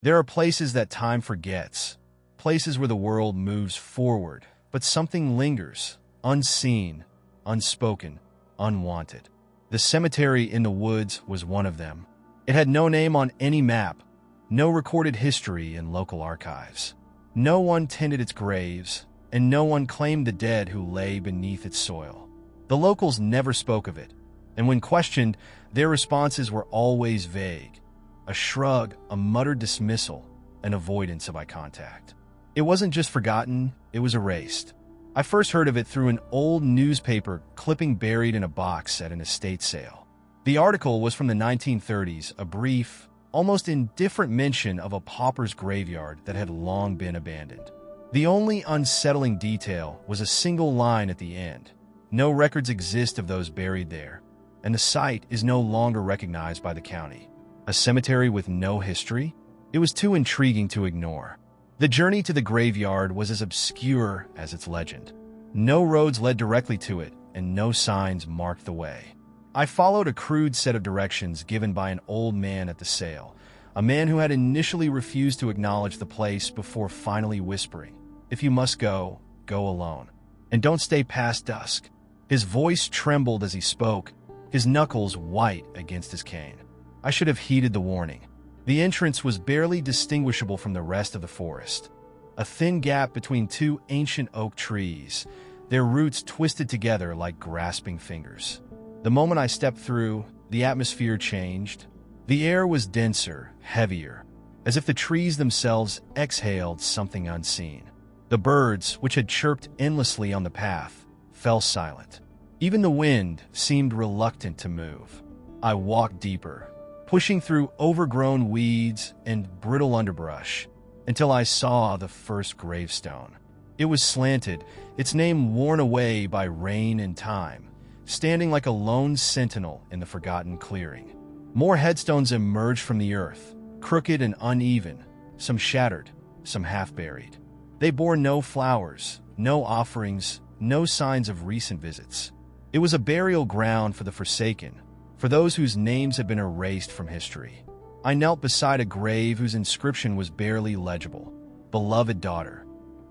There are places that time forgets, places where the world moves forward, but something lingers, unseen, unspoken, unwanted. The cemetery in the woods was one of them. It had no name on any map, no recorded history in local archives. No one tended its graves, and no one claimed the dead who lay beneath its soil. The locals never spoke of it, and when questioned, their responses were always vague. A shrug, a muttered dismissal, an avoidance of eye contact. It wasn't just forgotten, it was erased. I first heard of it through an old newspaper clipping buried in a box at an estate sale. The article was from the 1930s, a brief, almost indifferent mention of a pauper's graveyard that had long been abandoned. The only unsettling detail was a single line at the end. No records exist of those buried there, and the site is no longer recognized by the county. A cemetery with no history? It was too intriguing to ignore. The journey to the graveyard was as obscure as its legend. No roads led directly to it, and no signs marked the way. I followed a crude set of directions given by an old man at the sale, a man who had initially refused to acknowledge the place before finally whispering, "If you must go, go alone. And don't stay past dusk." His voice trembled as he spoke, his knuckles white against his cane. I should have heeded the warning. The entrance was barely distinguishable from the rest of the forest. A thin gap between two ancient oak trees, their roots twisted together like grasping fingers. The moment I stepped through, the atmosphere changed. The air was denser, heavier, as if the trees themselves exhaled something unseen. The birds, which had chirped endlessly on the path, fell silent. Even the wind seemed reluctant to move. I walked deeper, pushing through overgrown weeds and brittle underbrush, until I saw the first gravestone. It was slanted, its name worn away by rain and time, standing like a lone sentinel in the forgotten clearing. More headstones emerged from the earth, crooked and uneven, some shattered, some half-buried. They bore no flowers, no offerings, no signs of recent visits. It was a burial ground for the forsaken, for those whose names had been erased from history. I knelt beside a grave whose inscription was barely legible. Beloved daughter.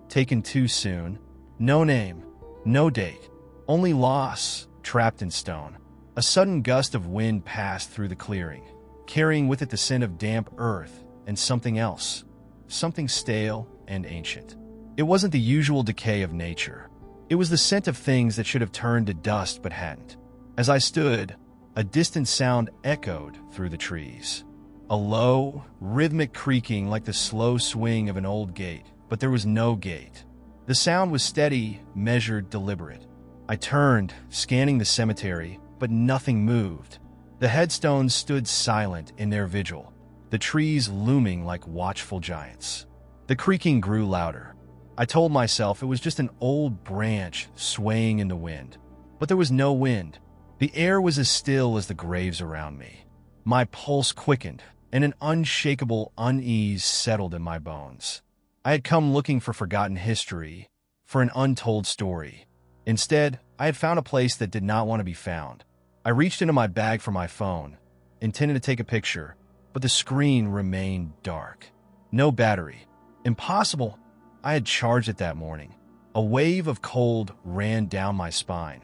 Taken too soon. No name. No date. Only loss, trapped in stone. A sudden gust of wind passed through the clearing, carrying with it the scent of damp earth and something else. Something stale and ancient. It wasn't the usual decay of nature. It was the scent of things that should have turned to dust but hadn't. As I stood, a distant sound echoed through the trees. A low, rhythmic creaking like the slow swing of an old gate, but there was no gate. The sound was steady, measured, deliberate. I turned, scanning the cemetery, but nothing moved. The headstones stood silent in their vigil, the trees looming like watchful giants. The creaking grew louder. I told myself it was just an old branch swaying in the wind. But there was no wind. The air was as still as the graves around me. My pulse quickened, and an unshakable unease settled in my bones. I had come looking for forgotten history, for an untold story. Instead, I had found a place that did not want to be found. I reached into my bag for my phone, intending to take a picture, but the screen remained dark. No battery. Impossible. I had charged it that morning. A wave of cold ran down my spine.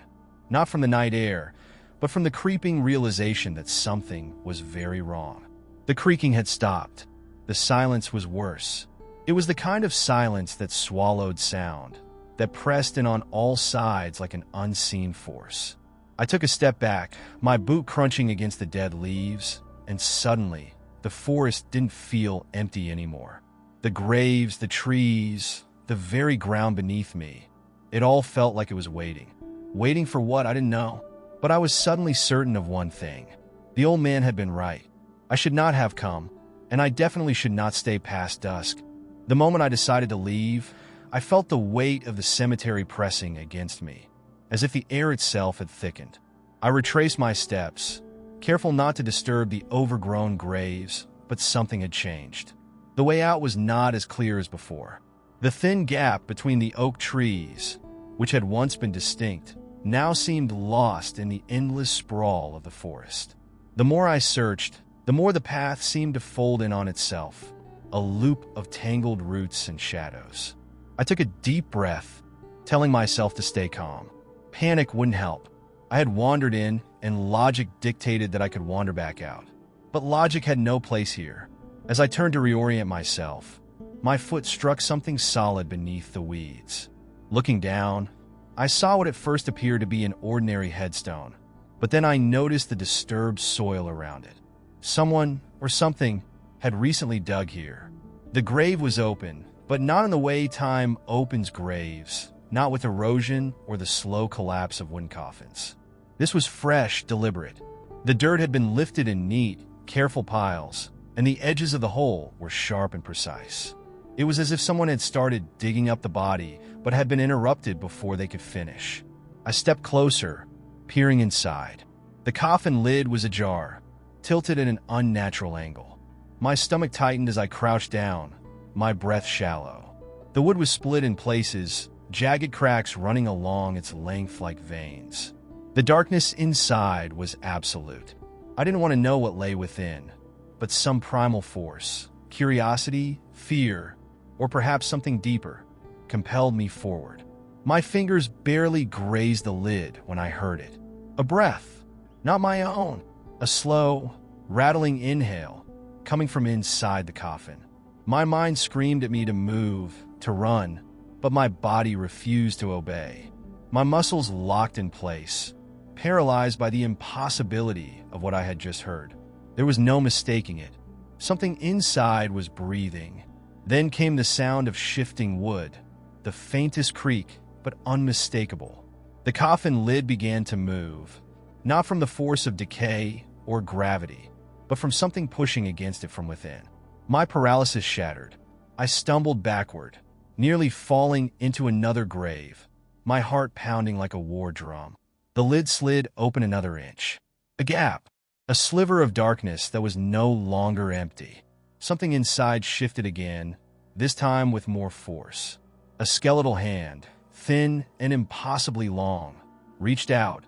Not from the night air, but from the creeping realization that something was very wrong. The creaking had stopped. The silence was worse. It was the kind of silence that swallowed sound, that pressed in on all sides like an unseen force. I took a step back, my boot crunching against the dead leaves, and suddenly, the forest didn't feel empty anymore. The graves, the trees, the very ground beneath me, it all felt like it was waiting. Waiting for what? I didn't know. But I was suddenly certain of one thing. The old man had been right. I should not have come, and I definitely should not stay past dusk. The moment I decided to leave, I felt the weight of the cemetery pressing against me, as if the air itself had thickened. I retraced my steps, careful not to disturb the overgrown graves, but something had changed. The way out was not as clear as before. The thin gap between the oak trees, which had once been distinct, now seemed lost in the endless sprawl of the forest. The more I searched, the more the path seemed to fold in on itself, a loop of tangled roots and shadows. I took a deep breath, telling myself to stay calm. Panic wouldn't help. I had wandered in, and logic dictated that I could wander back out. But logic had no place here. As I turned to reorient myself, my foot struck something solid beneath the weeds. Looking down, I saw what at first appeared to be an ordinary headstone, but then I noticed the disturbed soil around it. Someone or something had recently dug here. The grave was open, but not in the way time opens graves, not with erosion or the slow collapse of wooden coffins. This was fresh, deliberate. The dirt had been lifted in neat, careful piles, and the edges of the hole were sharp and precise. It was as if someone had started digging up the body, but had been interrupted before they could finish. I stepped closer, peering inside. The coffin lid was ajar, tilted at an unnatural angle. My stomach tightened as I crouched down, my breath shallow. The wood was split in places, jagged cracks running along its length like veins. The darkness inside was absolute. I didn't want to know what lay within, but some primal force, curiosity, fear, or perhaps something deeper, compelled me forward. My fingers barely grazed the lid when I heard it. A breath, not my own, a slow, rattling inhale coming from inside the coffin. My mind screamed at me to move, to run, but my body refused to obey. My muscles locked in place, paralyzed by the impossibility of what I had just heard. There was no mistaking it. Something inside was breathing. Then came the sound of shifting wood, the faintest creak, but unmistakable. The coffin lid began to move, not from the force of decay or gravity, but from something pushing against it from within. My paralysis shattered. I stumbled backward, nearly falling into another grave, my heart pounding like a war drum. The lid slid open another inch. A gap, a sliver of darkness that was no longer empty. Something inside shifted again, this time with more force. A skeletal hand, thin and impossibly long, reached out,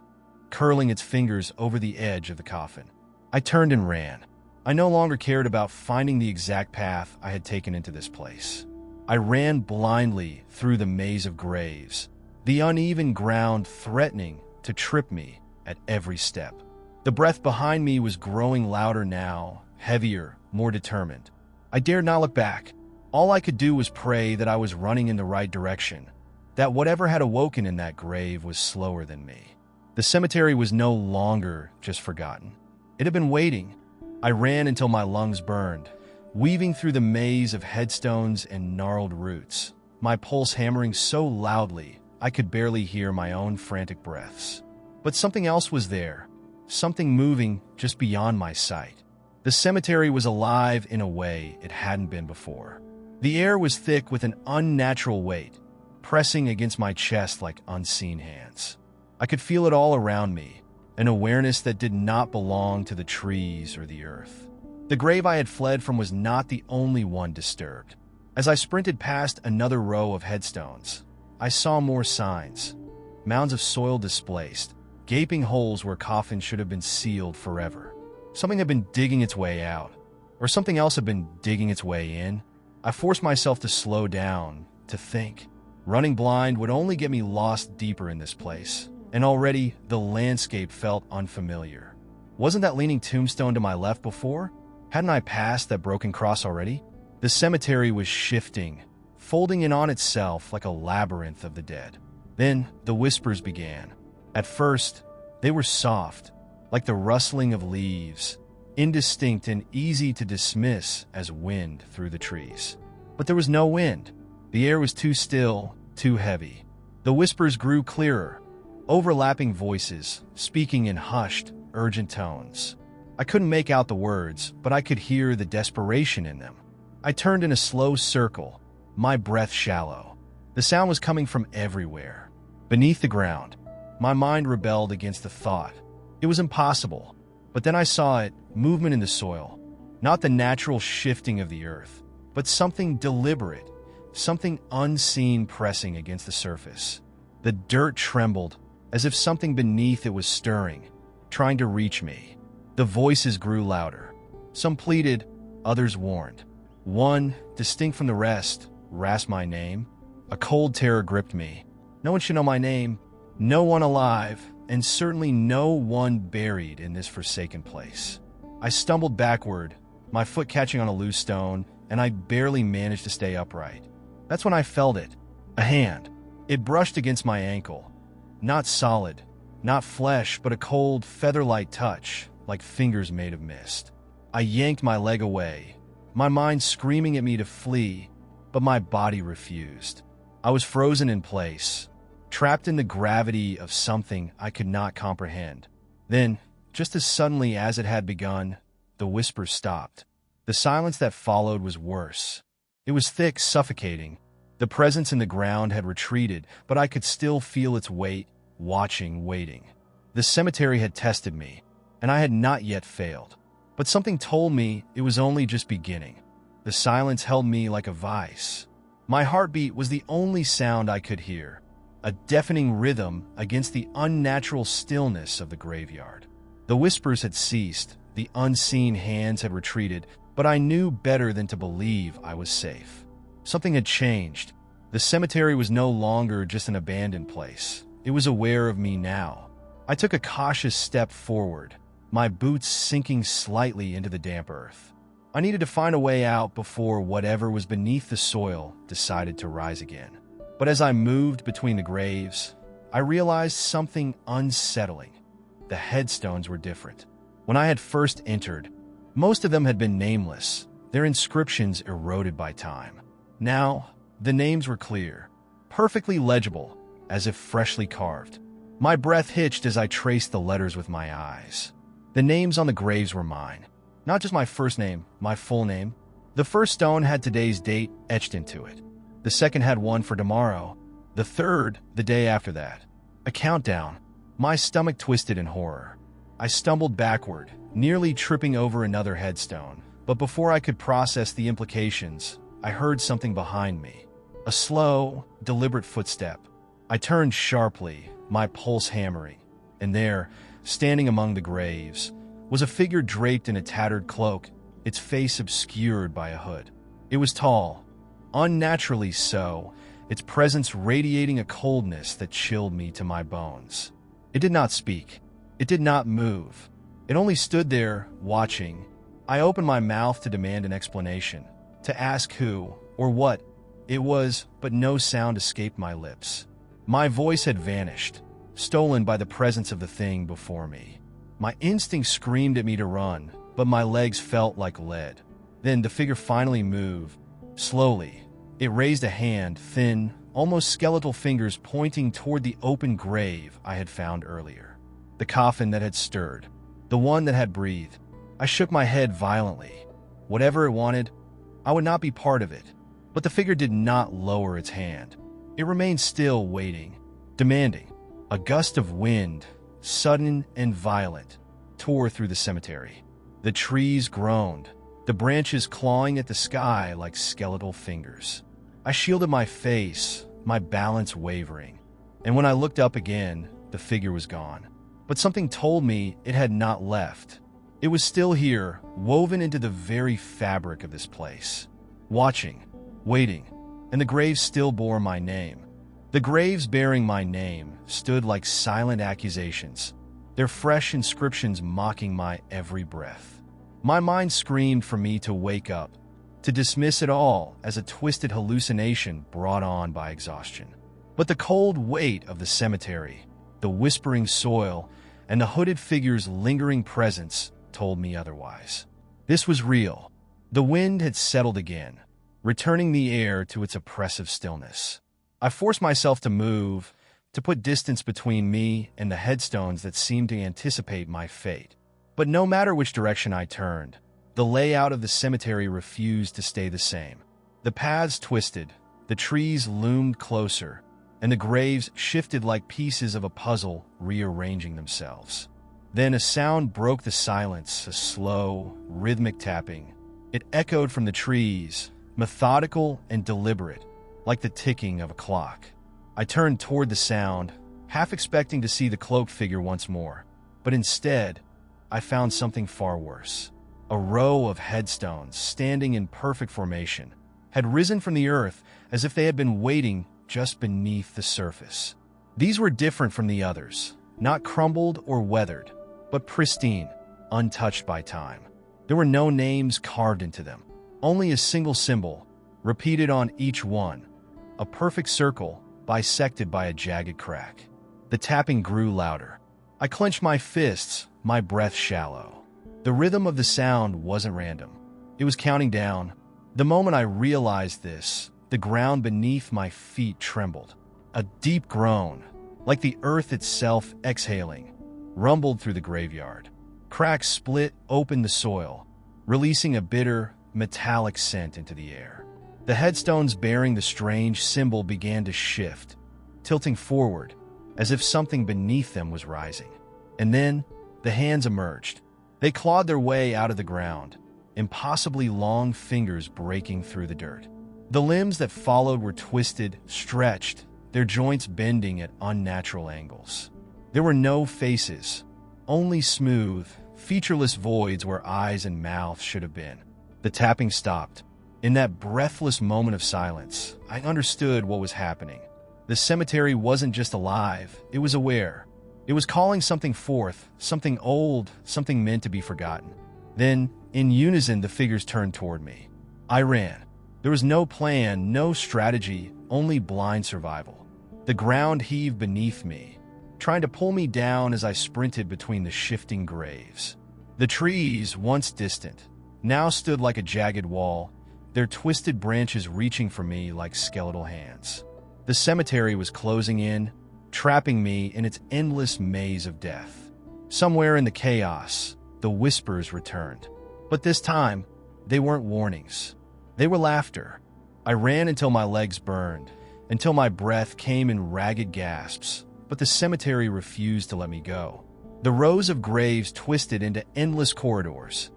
curling its fingers over the edge of the coffin. I turned and ran. I no longer cared about finding the exact path I had taken into this place. I ran blindly through the maze of graves, the uneven ground threatening to trip me at every step. The breath behind me was growing louder now, heavier, more determined. I dared not look back. All I could do was pray that I was running in the right direction, that whatever had awoken in that grave was slower than me. The cemetery was no longer just forgotten. It had been waiting. I ran until my lungs burned, weaving through the maze of headstones and gnarled roots, my pulse hammering so loudly I could barely hear my own frantic breaths. But something else was there, something moving just beyond my sight. The cemetery was alive in a way it hadn't been before. The air was thick with an unnatural weight, pressing against my chest like unseen hands. I could feel it all around me, an awareness that did not belong to the trees or the earth. The grave I had fled from was not the only one disturbed. As I sprinted past another row of headstones, I saw more signs. Mounds of soil displaced, gaping holes where coffins should have been sealed forever. Something had been digging its way out, or something else had been digging its way in. I forced myself to slow down, to think. Running blind would only get me lost deeper in this place, and already the landscape felt unfamiliar. Wasn't that leaning tombstone to my left before? Hadn't I passed that broken cross already? The cemetery was shifting, folding in on itself like a labyrinth of the dead. Then the whispers began. At first, they were soft, like the rustling of leaves, indistinct and easy to dismiss as wind through the trees. But there was no wind. The air was too still, too heavy. The whispers grew clearer, overlapping voices, speaking in hushed, urgent tones. I couldn't make out the words, but I could hear the desperation in them. I turned in a slow circle, my breath shallow. The sound was coming from everywhere. Beneath the ground, my mind rebelled against the thought. It was impossible. But then I saw it, movement in the soil. Not the natural shifting of the earth, but something deliberate, something unseen pressing against the surface. The dirt trembled, as if something beneath it was stirring, trying to reach me. The voices grew louder. Some pleaded, others warned. One, distinct from the rest, rasped my name. A cold terror gripped me. No one should know my name. No one alive, and certainly no one buried in this forsaken place. I stumbled backward, my foot catching on a loose stone, and I barely managed to stay upright. That's when I felt it. A hand. It brushed against my ankle. Not solid, not flesh, but a cold, feather-light touch, like fingers made of mist. I yanked my leg away, my mind screaming at me to flee, but my body refused. I was frozen in place, trapped in the gravity of something I could not comprehend. Then, just as suddenly as it had begun, the whispers stopped. The silence that followed was worse. It was thick, suffocating. The presence in the ground had retreated, but I could still feel its weight, watching, waiting. The cemetery had tested me, and I had not yet failed. But something told me it was only just beginning. The silence held me like a vice. My heartbeat was the only sound I could hear, a deafening rhythm against the unnatural stillness of the graveyard. The whispers had ceased, the unseen hands had retreated, but I knew better than to believe I was safe. Something had changed. The cemetery was no longer just an abandoned place. It was aware of me now. I took a cautious step forward, my boots sinking slightly into the damp earth. I needed to find a way out before whatever was beneath the soil decided to rise again. But as I moved between the graves, I realized something unsettling. The headstones were different. When I had first entered, most of them had been nameless, their inscriptions eroded by time. Now, the names were clear, perfectly legible, as if freshly carved. My breath hitched as I traced the letters with my eyes. The names on the graves were mine. Not just my first name, my full name. The first stone had today's date etched into it. The second had one for tomorrow. The third, the day after that. A countdown. My stomach twisted in horror. I stumbled backward, nearly tripping over another headstone. But before I could process the implications, I heard something behind me. A slow, deliberate footstep. I turned sharply, my pulse hammering. And there, standing among the graves, was a figure draped in a tattered cloak, its face obscured by a hood. It was tall, unnaturally so, its presence radiating a coldness that chilled me to my bones. It did not speak. It did not move. It only stood there, watching. I opened my mouth to demand an explanation, to ask who or what it was, but no sound escaped my lips. My voice had vanished, stolen by the presence of the thing before me. My instinct screamed at me to run, but my legs felt like lead. Then the figure finally moved. Slowly, it raised a hand, thin, almost skeletal fingers pointing toward the open grave I had found earlier. The coffin that had stirred. The one that had breathed. I shook my head violently. Whatever it wanted, I would not be part of it. But the figure did not lower its hand. It remained still, waiting, demanding. A gust of wind, sudden and violent, tore through the cemetery. The trees groaned, the branches clawing at the sky like skeletal fingers. I shielded my face, my balance wavering. And when I looked up again, the figure was gone. But something told me it had not left. It was still here, woven into the very fabric of this place. Watching, waiting, and the graves still bore my name. The graves bearing my name stood like silent accusations, their fresh inscriptions mocking my every breath. My mind screamed for me to wake up, to dismiss it all as a twisted hallucination brought on by exhaustion. But the cold weight of the cemetery, the whispering soil, and the hooded figure's lingering presence told me otherwise. This was real. The wind had settled again, returning the air to its oppressive stillness. I forced myself to move, to put distance between me and the headstones that seemed to anticipate my fate. But no matter which direction I turned, the layout of the cemetery refused to stay the same. The paths twisted, the trees loomed closer, and the graves shifted like pieces of a puzzle rearranging themselves. Then a sound broke the silence, a slow, rhythmic tapping. It echoed from the trees, methodical and deliberate, like the ticking of a clock. I turned toward the sound, half expecting to see the cloaked figure once more. But instead, I found something far worse. A row of headstones, standing in perfect formation, had risen from the earth as if they had been waiting just beneath the surface. These were different from the others, not crumbled or weathered, but pristine, untouched by time. There were no names carved into them, only a single symbol, repeated on each one, a perfect circle bisected by a jagged crack. The tapping grew louder. I clenched my fists, my breath shallow. The rhythm of the sound wasn't random. It was counting down. The moment I realized this, the ground beneath my feet trembled. A deep groan, like the earth itself exhaling, rumbled through the graveyard. Cracks split open the soil, releasing a bitter, metallic scent into the air. The headstones bearing the strange symbol began to shift, tilting forward, as if something beneath them was rising. And then, the hands emerged. They clawed their way out of the ground, impossibly long fingers breaking through the dirt. The limbs that followed were twisted, stretched, their joints bending at unnatural angles. There were no faces, only smooth, featureless voids where eyes and mouths should have been. The tapping stopped. In that breathless moment of silence, I understood what was happening. The cemetery wasn't just alive, it was aware. It was calling something forth, something old, something meant to be forgotten. Then, in unison, the figures turned toward me. I ran. There was no plan, no strategy, only blind survival. The ground heaved beneath me, trying to pull me down as I sprinted between the shifting graves. The trees, once distant, now stood like a jagged wall, their twisted branches reaching for me like skeletal hands. The cemetery was closing in, trapping me in its endless maze of death. Somewhere in the chaos, the whispers returned. But this time, they weren't warnings. They were laughter. I ran until my legs burned, until my breath came in ragged gasps, but the cemetery refused to let me go. The rows of graves twisted into endless corridors,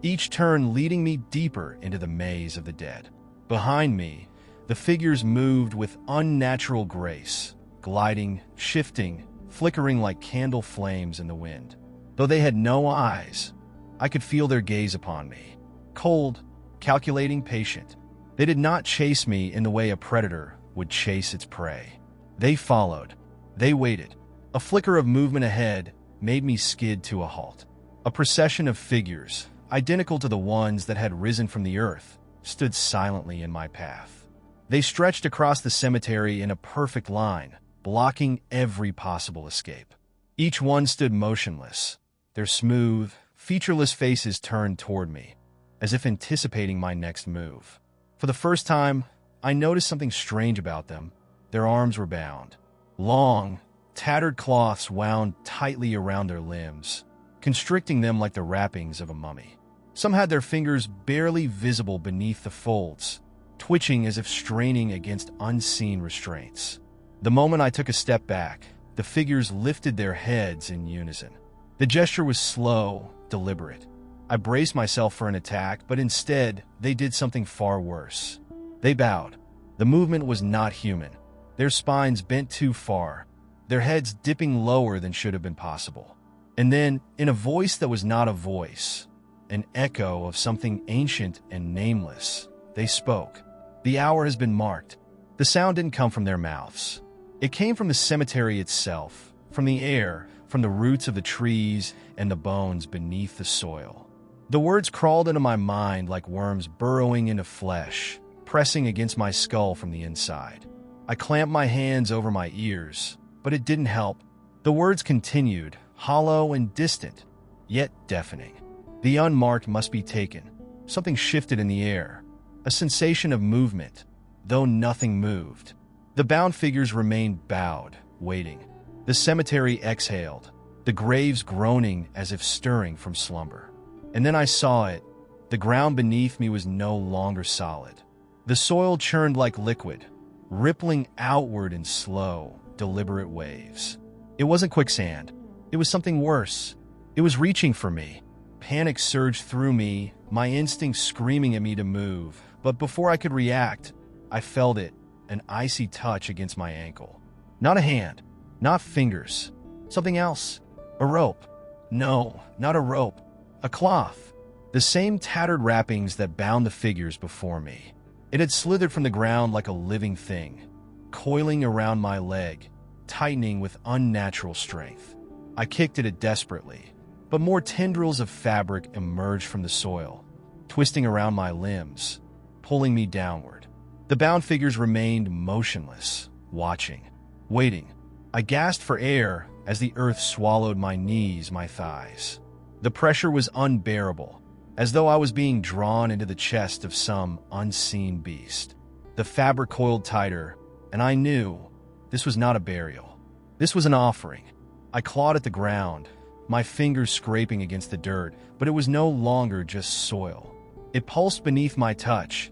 each turn leading me deeper into the maze of the dead. Behind me, the figures moved with unnatural grace, gliding, shifting, flickering like candle flames in the wind. Though they had no eyes, I could feel their gaze upon me. Cold, calculating, patient. They did not chase me in the way a predator would chase its prey. They followed. They waited. A flicker of movement ahead made me skid to a halt. A procession of figures, identical to the ones that had risen from the earth, stood silently in my path. They stretched across the cemetery in a perfect line, blocking every possible escape. Each one stood motionless, their smooth, featureless faces turned toward me, as if anticipating my next move. For the first time, I noticed something strange about them. Their arms were bound. Long, tattered cloths wound tightly around their limbs, constricting them like the wrappings of a mummy. Some had their fingers barely visible beneath the folds, twitching as if straining against unseen restraints. The moment I took a step back, the figures lifted their heads in unison. The gesture was slow, deliberate. I braced myself for an attack, but instead, they did something far worse. They bowed. The movement was not human. Their spines bent too far, their heads dipping lower than should have been possible. And then, in a voice that was not a voice, an echo of something ancient and nameless, they spoke. The hour has been marked. The sound didn't come from their mouths. It came from the cemetery itself, from the air, from the roots of the trees and the bones beneath the soil. The words crawled into my mind like worms burrowing into flesh, pressing against my skull from the inside. I clamped my hands over my ears, but it didn't help. The words continued, hollow and distant, yet deafening. The unmarked must be taken. Something shifted in the air, a sensation of movement, though nothing moved. The bound figures remained bowed, waiting. The cemetery exhaled, the graves groaning as if stirring from slumber. And then I saw it. The ground beneath me was no longer solid. The soil churned like liquid, rippling outward in slow, deliberate waves. It wasn't quicksand. It was something worse. It was reaching for me. Panic surged through me, my instincts screaming at me to move. But before I could react, I felt it, an icy touch against my ankle. Not a hand, not fingers. Something else. A rope. No, not a rope. A cloth. The same tattered wrappings that bound the figures before me. It had slithered from the ground like a living thing, coiling around my leg, tightening with unnatural strength. I kicked at it desperately, but more tendrils of fabric emerged from the soil, twisting around my limbs, pulling me downward. The bound figures remained motionless, watching, waiting. I gasped for air as the earth swallowed my knees, my thighs. The pressure was unbearable, as though I was being drawn into the chest of some unseen beast. The fabric coiled tighter, and I knew this was not a burial. This was an offering. I clawed at the ground, my fingers scraping against the dirt, but it was no longer just soil. It pulsed beneath my touch,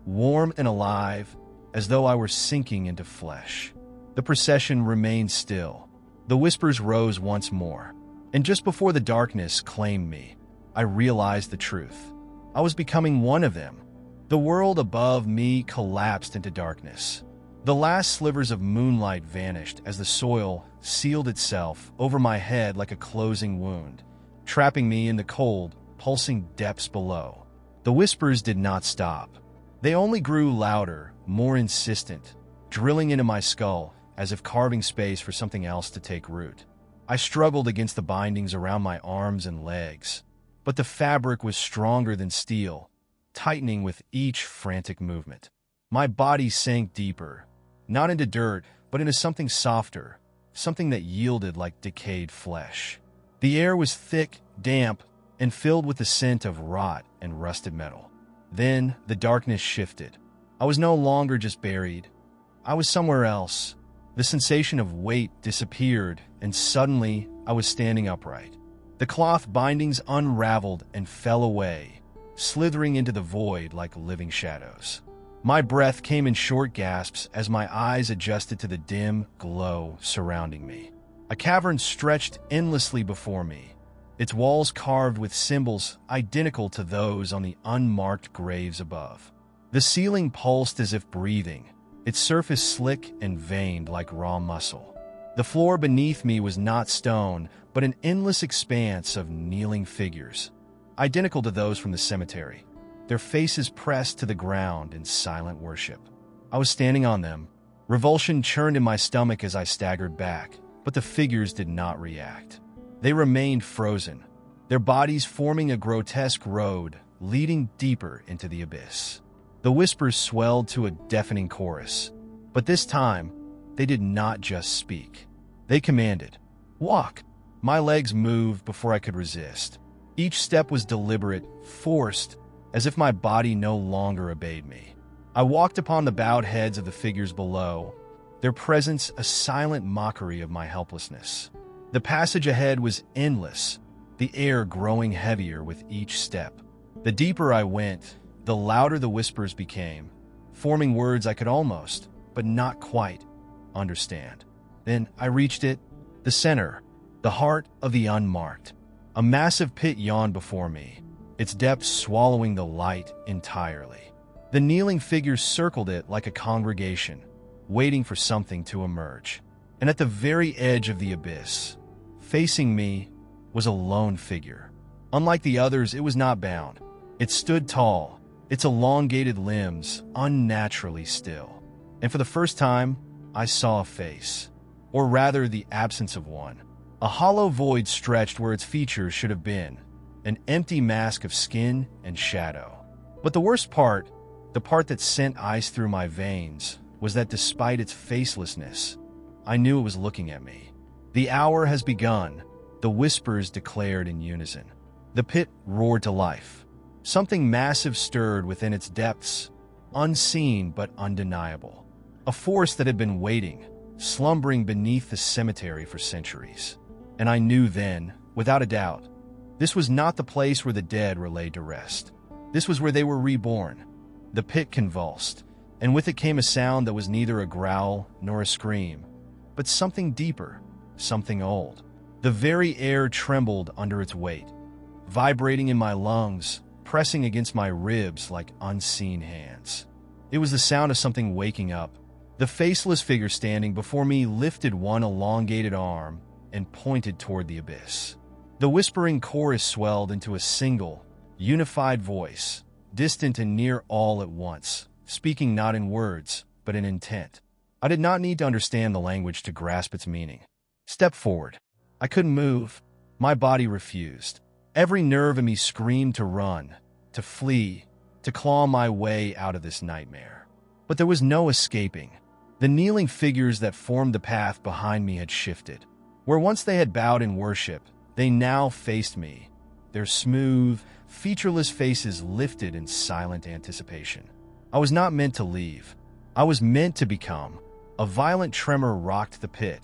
warm and alive, as though I were sinking into flesh. The procession remained still. The whispers rose once more, and just before the darkness claimed me, I realized the truth. I was becoming one of them. The world above me collapsed into darkness. The last slivers of moonlight vanished as the soil sealed itself over my head like a closing wound, trapping me in the cold, pulsing depths below. The whispers did not stop. They only grew louder, more insistent, drilling into my skull as if carving space for something else to take root. I struggled against the bindings around my arms and legs, but the fabric was stronger than steel, tightening with each frantic movement. My body sank deeper, not into dirt, but into something softer, something that yielded like decayed flesh. The air was thick, damp, and filled with the scent of rot and rusted metal. Then the darkness shifted. I was no longer just buried. I was somewhere else. The sensation of weight disappeared, and suddenly I was standing upright. The cloth bindings unraveled and fell away, slithering into the void like living shadows. My breath came in short gasps as my eyes adjusted to the dim glow surrounding me. A cavern stretched endlessly before me, its walls carved with symbols identical to those on the unmarked graves above. The ceiling pulsed as if breathing, its surface slick and veined like raw muscle. The floor beneath me was not stone, but an endless expanse of kneeling figures, identical to those from the cemetery, their faces pressed to the ground in silent worship. I was standing on them. Revulsion churned in my stomach as I staggered back, but the figures did not react. They remained frozen, their bodies forming a grotesque road leading deeper into the abyss. The whispers swelled to a deafening chorus, but this time, they did not just speak. They commanded, "Walk." My legs moved before I could resist. Each step was deliberate, forced, as if my body no longer obeyed me. I walked upon the bowed heads of the figures below, their presence a silent mockery of my helplessness. The passage ahead was endless, the air growing heavier with each step. The deeper I went, the louder the whispers became, forming words I could almost, but not quite, understand. Then I reached it, the center, the heart of the unmarked. A massive pit yawned before me, its depths swallowing the light entirely. The kneeling figures circled it like a congregation, waiting for something to emerge. And at the very edge of the abyss, facing me, was a lone figure. Unlike the others, it was not bound. It stood tall, its elongated limbs unnaturally still. And for the first time, I saw a face, or rather the absence of one. A hollow void stretched where its features should have been, an empty mask of skin and shadow. But the worst part, the part that sent ice through my veins, was that despite its facelessness, I knew it was looking at me. The hour has begun, the whispers declared in unison. The pit roared to life. Something massive stirred within its depths, unseen but undeniable. A force that had been waiting, slumbering beneath the cemetery for centuries. And I knew then, without a doubt, this was not the place where the dead were laid to rest. This was where they were reborn. The pit convulsed, and with it came a sound that was neither a growl nor a scream, but something deeper, something old. The very air trembled under its weight, vibrating in my lungs, pressing against my ribs like unseen hands. It was the sound of something waking up. The faceless figure standing before me lifted one elongated arm and pointed toward the abyss. The whispering chorus swelled into a single, unified voice, distant and near all at once, speaking not in words, but in intent. I did not need to understand the language to grasp its meaning. Step forward. I couldn't move. My body refused. Every nerve in me screamed to run, to flee, to claw my way out of this nightmare. But there was no escaping. The kneeling figures that formed the path behind me had shifted. Where once they had bowed in worship, they now faced me, their smooth, featureless faces lifted in silent anticipation. I was not meant to leave. I was meant to become. A violent tremor rocked the pit,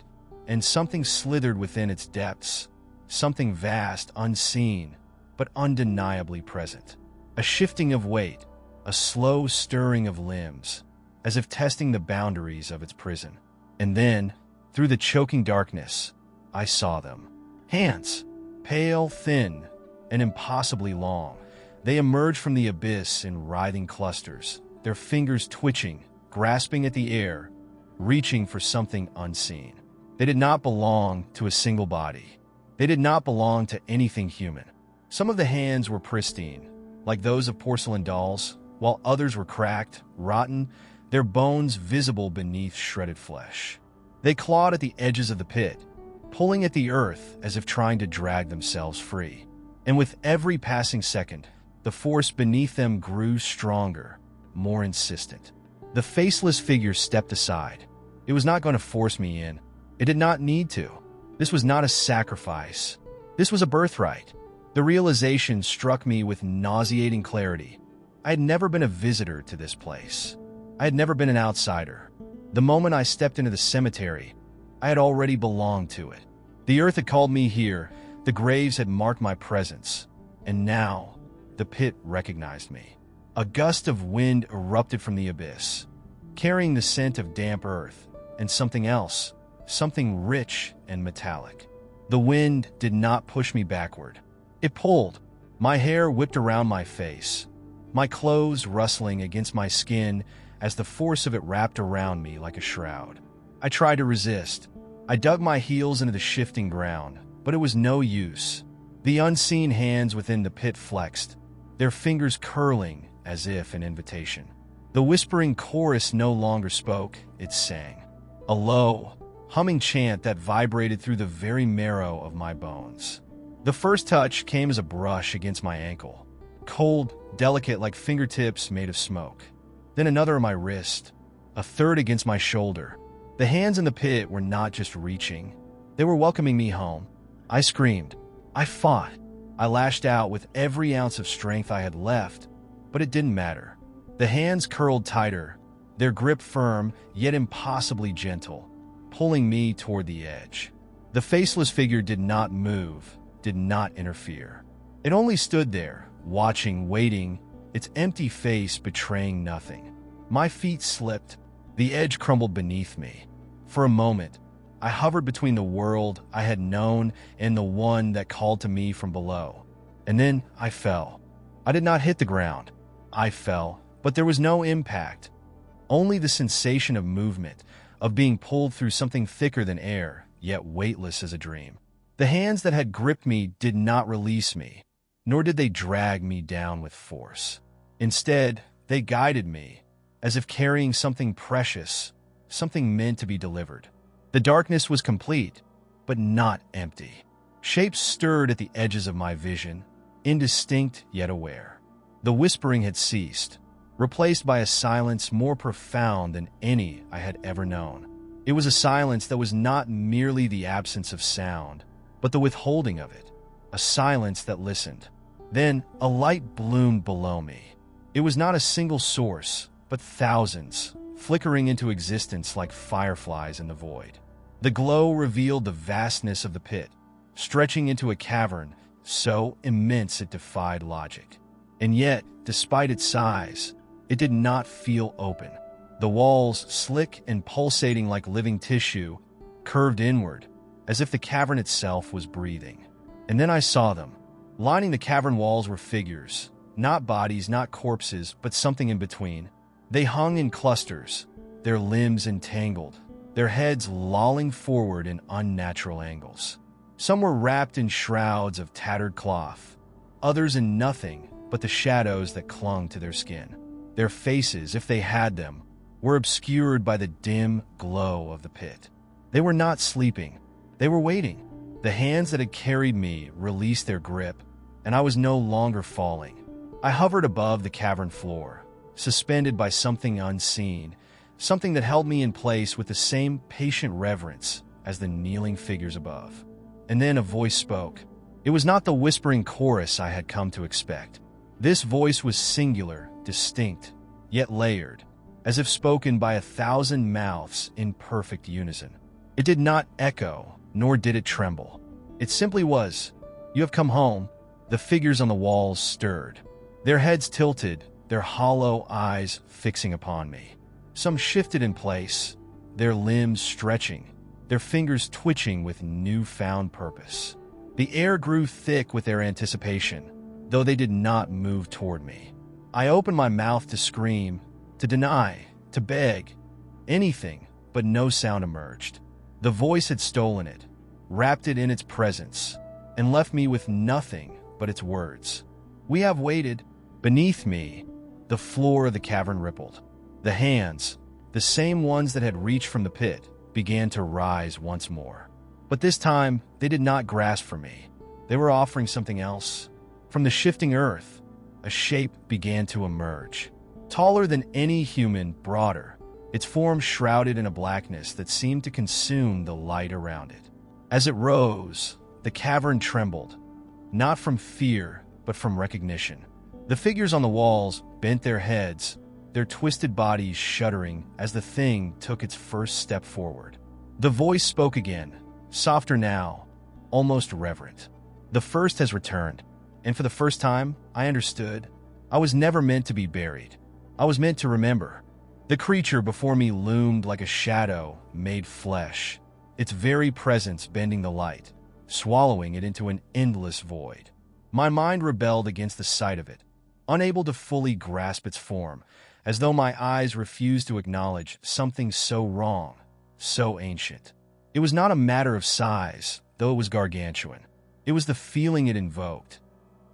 and something slithered within its depths, something vast, unseen, but undeniably present. A shifting of weight, a slow stirring of limbs, as if testing the boundaries of its prison. And then, through the choking darkness, I saw them. Hands, pale, thin, and impossibly long. They emerged from the abyss in writhing clusters, their fingers twitching, grasping at the air, reaching for something unseen. They did not belong to a single body. They did not belong to anything human. Some of the hands were pristine, like those of porcelain dolls, while others were cracked, rotten, their bones visible beneath shredded flesh. They clawed at the edges of the pit, pulling at the earth as if trying to drag themselves free. And with every passing second, the force beneath them grew stronger, more insistent. The faceless figure stepped aside. It was not going to force me in. It did not need to. This was not a sacrifice. This was a birthright. The realization struck me with nauseating clarity. I had never been a visitor to this place. I had never been an outsider. The moment I stepped into the cemetery, I had already belonged to it. The earth had called me here, the graves had marked my presence, and now the pit recognized me. A gust of wind erupted from the abyss, carrying the scent of damp earth and something else, something rich and metallic. The wind did not push me backward. It pulled. My hair whipped around my face, my clothes rustling against my skin as the force of it wrapped around me like a shroud. I tried to resist. I dug my heels into the shifting ground, but it was no use. The unseen hands within the pit flexed, their fingers curling as if an invitation. The whispering chorus no longer spoke, it sang. A low, humming chant that vibrated through the very marrow of my bones. The first touch came as a brush against my ankle, cold, delicate like fingertips made of smoke. Then another on my wrist, a third against my shoulder. The hands in the pit were not just reaching. They were welcoming me home. I screamed. I fought. I lashed out with every ounce of strength I had left, but it didn't matter. The hands curled tighter, their grip firm yet impossibly gentle, pulling me toward the edge. The faceless figure did not move, did not interfere. It only stood there, watching, waiting, its empty face betraying nothing. My feet slipped. The edge crumbled beneath me. For a moment, I hovered between the world I had known and the one that called to me from below. And then I fell. I did not hit the ground. I fell, but there was no impact. Only the sensation of movement, of being pulled through something thicker than air, yet weightless as a dream. The hands that had gripped me did not release me, nor did they drag me down with force. Instead, they guided me, as if carrying something precious, something meant to be delivered. The darkness was complete, but not empty. Shapes stirred at the edges of my vision, indistinct yet aware. The whispering had ceased, replaced by a silence more profound than any I had ever known. It was a silence that was not merely the absence of sound, but the withholding of it, a silence that listened. Then a light bloomed below me. It was not a single source, but thousands, flickering into existence like fireflies in the void. The glow revealed the vastness of the pit, stretching into a cavern so immense it defied logic. And yet, despite its size, it did not feel open. The walls, slick and pulsating like living tissue, curved inward, as if the cavern itself was breathing. And then I saw them. Lining the cavern walls were figures, not bodies, not corpses, but something in between. They hung in clusters, their limbs entangled, their heads lolling forward in unnatural angles. Some were wrapped in shrouds of tattered cloth, others in nothing but the shadows that clung to their skin. Their faces, if they had them, were obscured by the dim glow of the pit. They were not sleeping. They were waiting. The hands that had carried me released their grip, and I was no longer falling. I hovered above the cavern floor, suspended by something unseen, something that held me in place with the same patient reverence as the kneeling figures above. And then a voice spoke. It was not the whispering chorus I had come to expect. This voice was singular, distinct, yet layered, as if spoken by 1,000 mouths in perfect unison. It did not echo, nor did it tremble. It simply was, "You have come home." The figures on the walls stirred, their heads tilted, their hollow eyes fixing upon me. Some shifted in place, their limbs stretching, their fingers twitching with newfound purpose. The air grew thick with their anticipation, though they did not move toward me. I opened my mouth to scream, to deny, to beg, anything, but no sound emerged. The voice had stolen it, wrapped it in its presence, and left me with nothing but its words. "We have waited." Beneath me, the floor of the cavern rippled. The hands, the same ones that had reached from the pit, began to rise once more. But this time, they did not grasp for me. They were offering something else. From the shifting earth, a shape began to emerge. Taller than any human, broader, its form shrouded in a blackness that seemed to consume the light around it. As it rose, the cavern trembled, not from fear, but from recognition. The figures on the walls bent their heads, their twisted bodies shuddering as the thing took its first step forward. The voice spoke again, softer now, almost reverent. "The first has returned, and for the first time, I understood. I was never meant to be buried. I was meant to remember." The creature before me loomed like a shadow made flesh, its very presence bending the light, swallowing it into an endless void. My mind rebelled against the sight of it, unable to fully grasp its form, as though my eyes refused to acknowledge something so wrong, so ancient. It was not a matter of size, though it was gargantuan. It was the feeling it invoked,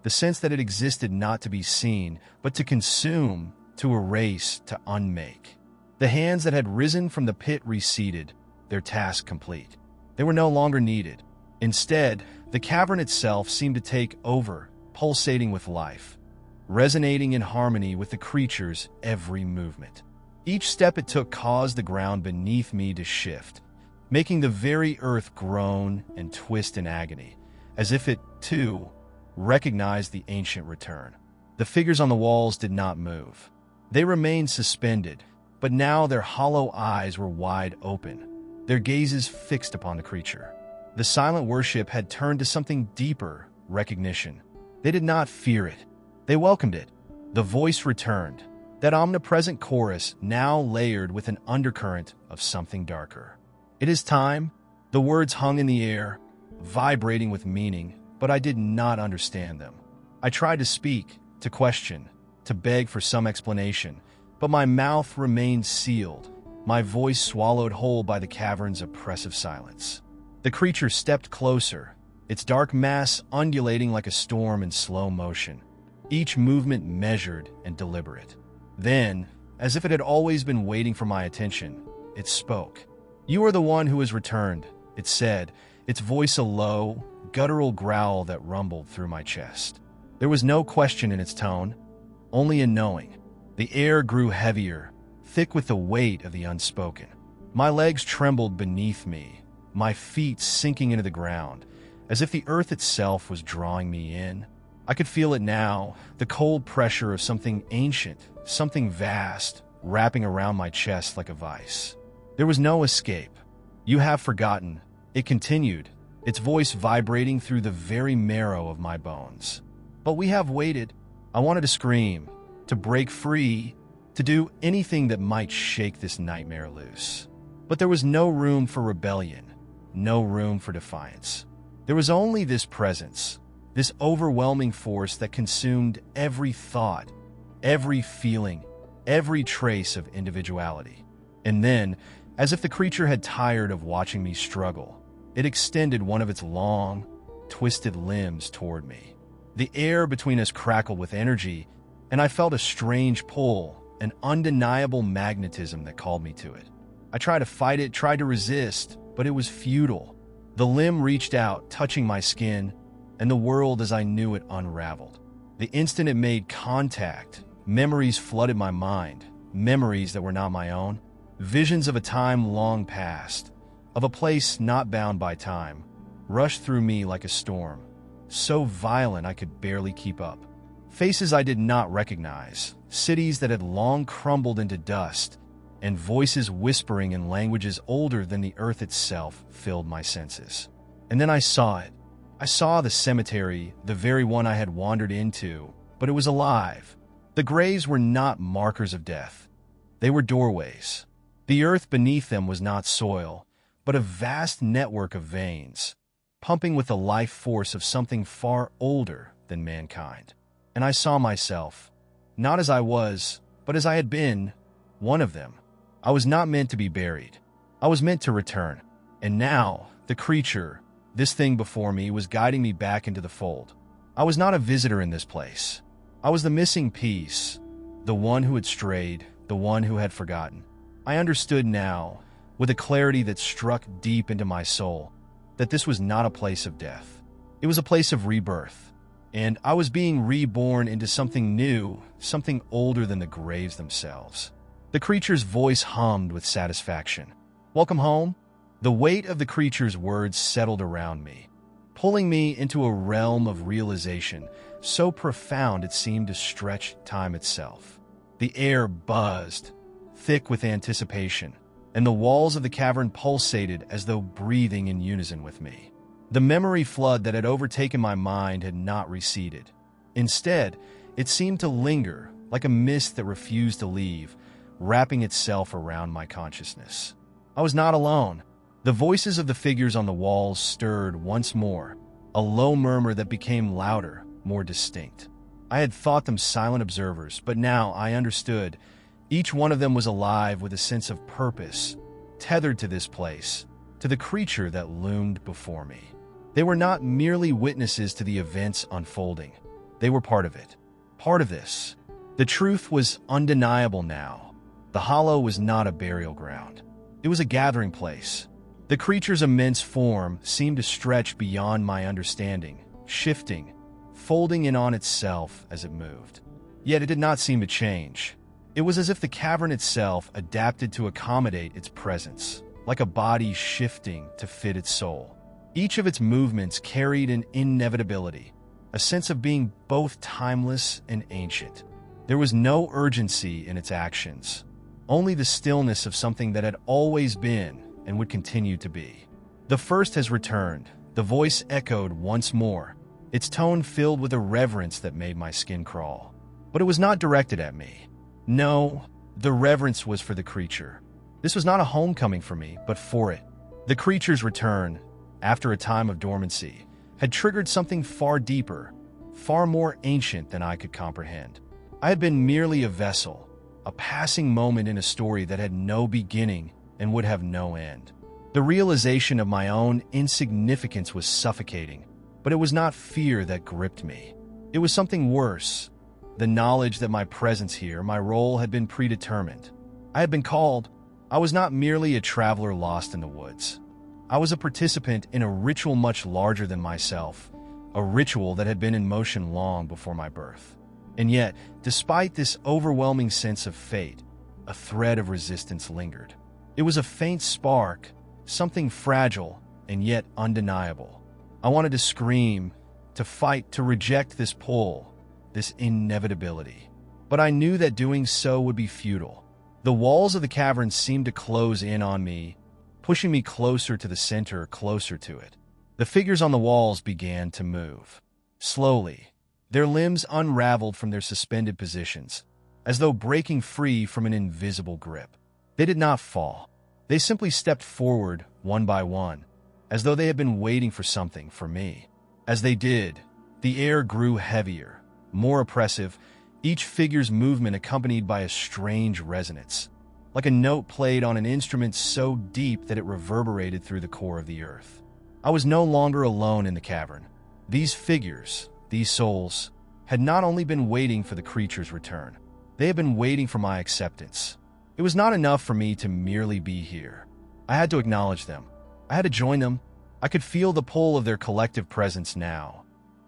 the sense that it existed not to be seen, but to consume, to erase, to unmake. The hands that had risen from the pit receded, their task complete. They were no longer needed. Instead, the cavern itself seemed to take over, pulsating with life, resonating in harmony with the creature's every movement. Each step it took caused the ground beneath me to shift, making the very earth groan and twist in agony, as if it, too, recognized the ancient return. The figures on the walls did not move. They remained suspended, but now their hollow eyes were wide open, their gazes fixed upon the creature. The silent worship had turned to something deeper, recognition. They did not fear it. They welcomed it. The voice returned, that omnipresent chorus now layered with an undercurrent of something darker. "It is time." The words hung in the air, vibrating with meaning, but I did not understand them. I tried to speak, to question, to beg for some explanation, but my mouth remained sealed, my voice swallowed whole by the cavern's oppressive silence. The creature stepped closer, its dark mass undulating like a storm in slow motion, each movement measured and deliberate. Then, as if it had always been waiting for my attention, it spoke. "You are the one who has returned," it said, its voice a low, guttural growl that rumbled through my chest. There was no question in its tone, only a knowing. The air grew heavier, thick with the weight of the unspoken. My legs trembled beneath me, my feet sinking into the ground, as if the earth itself was drawing me in. I could feel it now, the cold pressure of something ancient, something vast, wrapping around my chest like a vice. There was no escape. "You have forgotten," it continued, its voice vibrating through the very marrow of my bones. "But we have waited." I wanted to scream, to break free, to do anything that might shake this nightmare loose. But there was no room for rebellion, no room for defiance. There was only this presence, this overwhelming force that consumed every thought, every feeling, every trace of individuality. And then, as if the creature had tired of watching me struggle, it extended one of its long, twisted limbs toward me. The air between us crackled with energy, and I felt a strange pull, an undeniable magnetism that called me to it. I tried to fight it, tried to resist, but it was futile. The limb reached out, touching my skin, and the world as I knew it unraveled. The instant it made contact, memories flooded my mind, memories that were not my own, visions of a time long past, of a place not bound by time, rushed through me like a storm, so violent I could barely keep up. Faces I did not recognize, cities that had long crumbled into dust, and voices whispering in languages older than the earth itself filled my senses. And then I saw it. I saw the cemetery, the very one I had wandered into, but it was alive. The graves were not markers of death. They were doorways. The earth beneath them was not soil, but a vast network of veins, pumping with the life force of something far older than mankind. And I saw myself, not as I was, but as I had been, one of them. I was not meant to be buried. I was meant to return. And now, the creature, this thing before me, was guiding me back into the fold. I was not a visitor in this place. I was the missing piece, the one who had strayed, the one who had forgotten. I understood now, with a clarity that struck deep into my soul, that this was not a place of death. It was a place of rebirth. And I was being reborn into something new, something older than the graves themselves. The creature's voice hummed with satisfaction. "Welcome home?" The weight of the creature's words settled around me, pulling me into a realm of realization so profound it seemed to stretch time itself. The air buzzed, thick with anticipation, and the walls of the cavern pulsated as though breathing in unison with me. The memory flood that had overtaken my mind had not receded. Instead, it seemed to linger like a mist that refused to leave, wrapping itself around my consciousness. I was not alone. The voices of the figures on the walls stirred once more, a low murmur that became louder, more distinct. I had thought them silent observers, but now I understood. Each one of them was alive with a sense of purpose, tethered to this place, to the creature that loomed before me. They were not merely witnesses to the events unfolding. They were part of it, part of this. The truth was undeniable now. The hollow was not a burial ground. It was a gathering place. The creature's immense form seemed to stretch beyond my understanding, shifting, folding in on itself as it moved. Yet it did not seem to change. It was as if the cavern itself adapted to accommodate its presence, like a body shifting to fit its soul. Each of its movements carried an inevitability, a sense of being both timeless and ancient. There was no urgency in its actions, only the stillness of something that had always been and would continue to be. The first has returned. The voice echoed once more, its tone filled with a reverence that made my skin crawl. But it was not directed at me. No, the reverence was for the creature. This was not a homecoming for me, but for it. The creature's return, after a time of dormancy, had triggered something far deeper, far more ancient than I could comprehend. I had been merely a vessel, a passing moment in a story that had no beginning and would have no end. The realization of my own insignificance was suffocating, but it was not fear that gripped me. It was something worse, the knowledge that my presence here, my role, had been predetermined. I had been called. I was not merely a traveler lost in the woods. I was a participant in a ritual much larger than myself, a ritual that had been in motion long before my birth. And yet, despite this overwhelming sense of fate, a thread of resistance lingered. It was a faint spark, something fragile and yet undeniable. I wanted to scream, to fight, to reject this pull, this inevitability. But I knew that doing so would be futile. The walls of the cavern seemed to close in on me, pushing me closer to the center, closer to it. The figures on the walls began to move. Slowly, their limbs unraveled from their suspended positions, as though breaking free from an invisible grip. They did not fall. They simply stepped forward, one by one, as though they had been waiting for something, for me. As they did, the air grew heavier, more oppressive, each figure's movement accompanied by a strange resonance, like a note played on an instrument so deep that it reverberated through the core of the earth. I was no longer alone in the cavern. These figures, these souls, had not only been waiting for the creature's return, they had been waiting for my acceptance. It was not enough for me to merely be here. I had to acknowledge them. I had to join them. I could feel the pull of their collective presence now,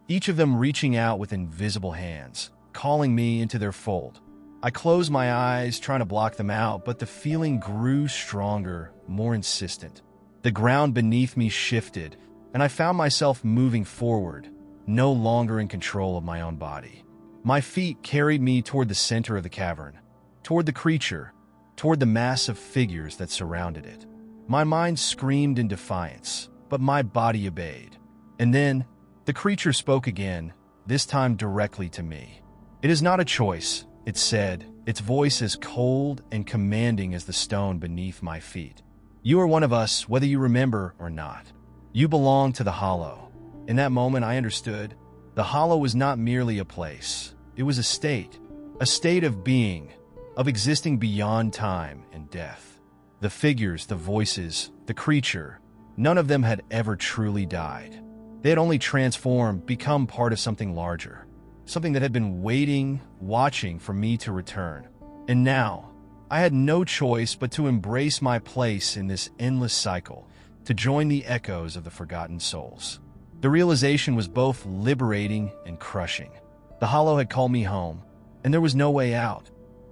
each of them reaching out with invisible hands, calling me into their fold. I closed my eyes, trying to block them out, but the feeling grew stronger, more insistent. The ground beneath me shifted, and I found myself moving forward, no longer in control of my own body. My feet carried me toward the center of the cavern, toward the creature, toward the mass of figures that surrounded it. My mind screamed in defiance, but my body obeyed. And then, the creature spoke again, this time directly to me. "It is not a choice," it said, its voice as cold and commanding as the stone beneath my feet. "You are one of us, whether you remember or not. You belong to the Hollow." In that moment, I understood. The Hollow was not merely a place. It was a state of being, of existing beyond time and death. The figures, the voices, the creature, none of them had ever truly died. They had only transformed, become part of something larger, something that had been waiting, watching for me to return. And now, I had no choice but to embrace my place in this endless cycle, to join the echoes of the forgotten souls. The realization was both liberating and crushing. The Hollow had called me home, and there was no way out.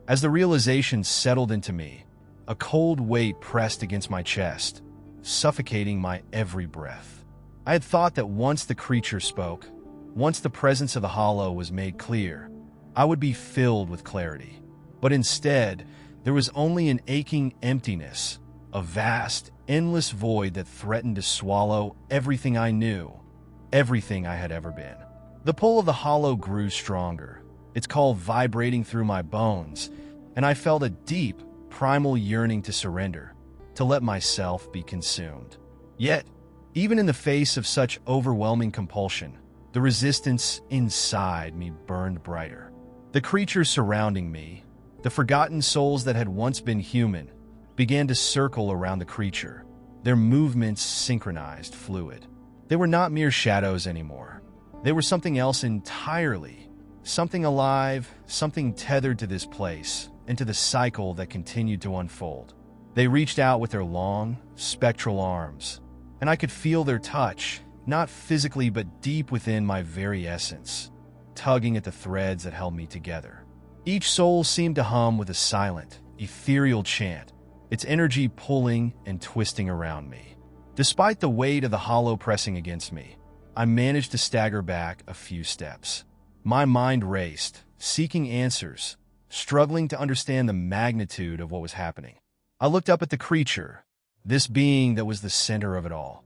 As the realization settled into me, a cold weight pressed against my chest, suffocating my every breath. I had thought that once the creature spoke, once the presence of the Hollow was made clear, I would be filled with clarity. But instead, there was only an aching emptiness, a vast, endless void that threatened to swallow everything I knew, everything I had ever been. The pull of the Hollow grew stronger, its call vibrating through my bones, and I felt a deep, primal yearning to surrender, to let myself be consumed. Yet, even in the face of such overwhelming compulsion, the resistance inside me burned brighter. The creatures surrounding me, the forgotten souls that had once been human, began to circle around the creature, their movements synchronized, fluid. They were not mere shadows anymore. They were something else entirely, something alive, something tethered to this place and to the cycle that continued to unfold. They reached out with their long, spectral arms, and I could feel their touch, not physically but deep within my very essence, tugging at the threads that held me together. Each soul seemed to hum with a silent, ethereal chant, its energy pulling and twisting around me. Despite the weight of the Hollow pressing against me, I managed to stagger back a few steps. My mind raced, seeking answers, struggling to understand the magnitude of what was happening. I looked up at the creature, this being that was the center of it all,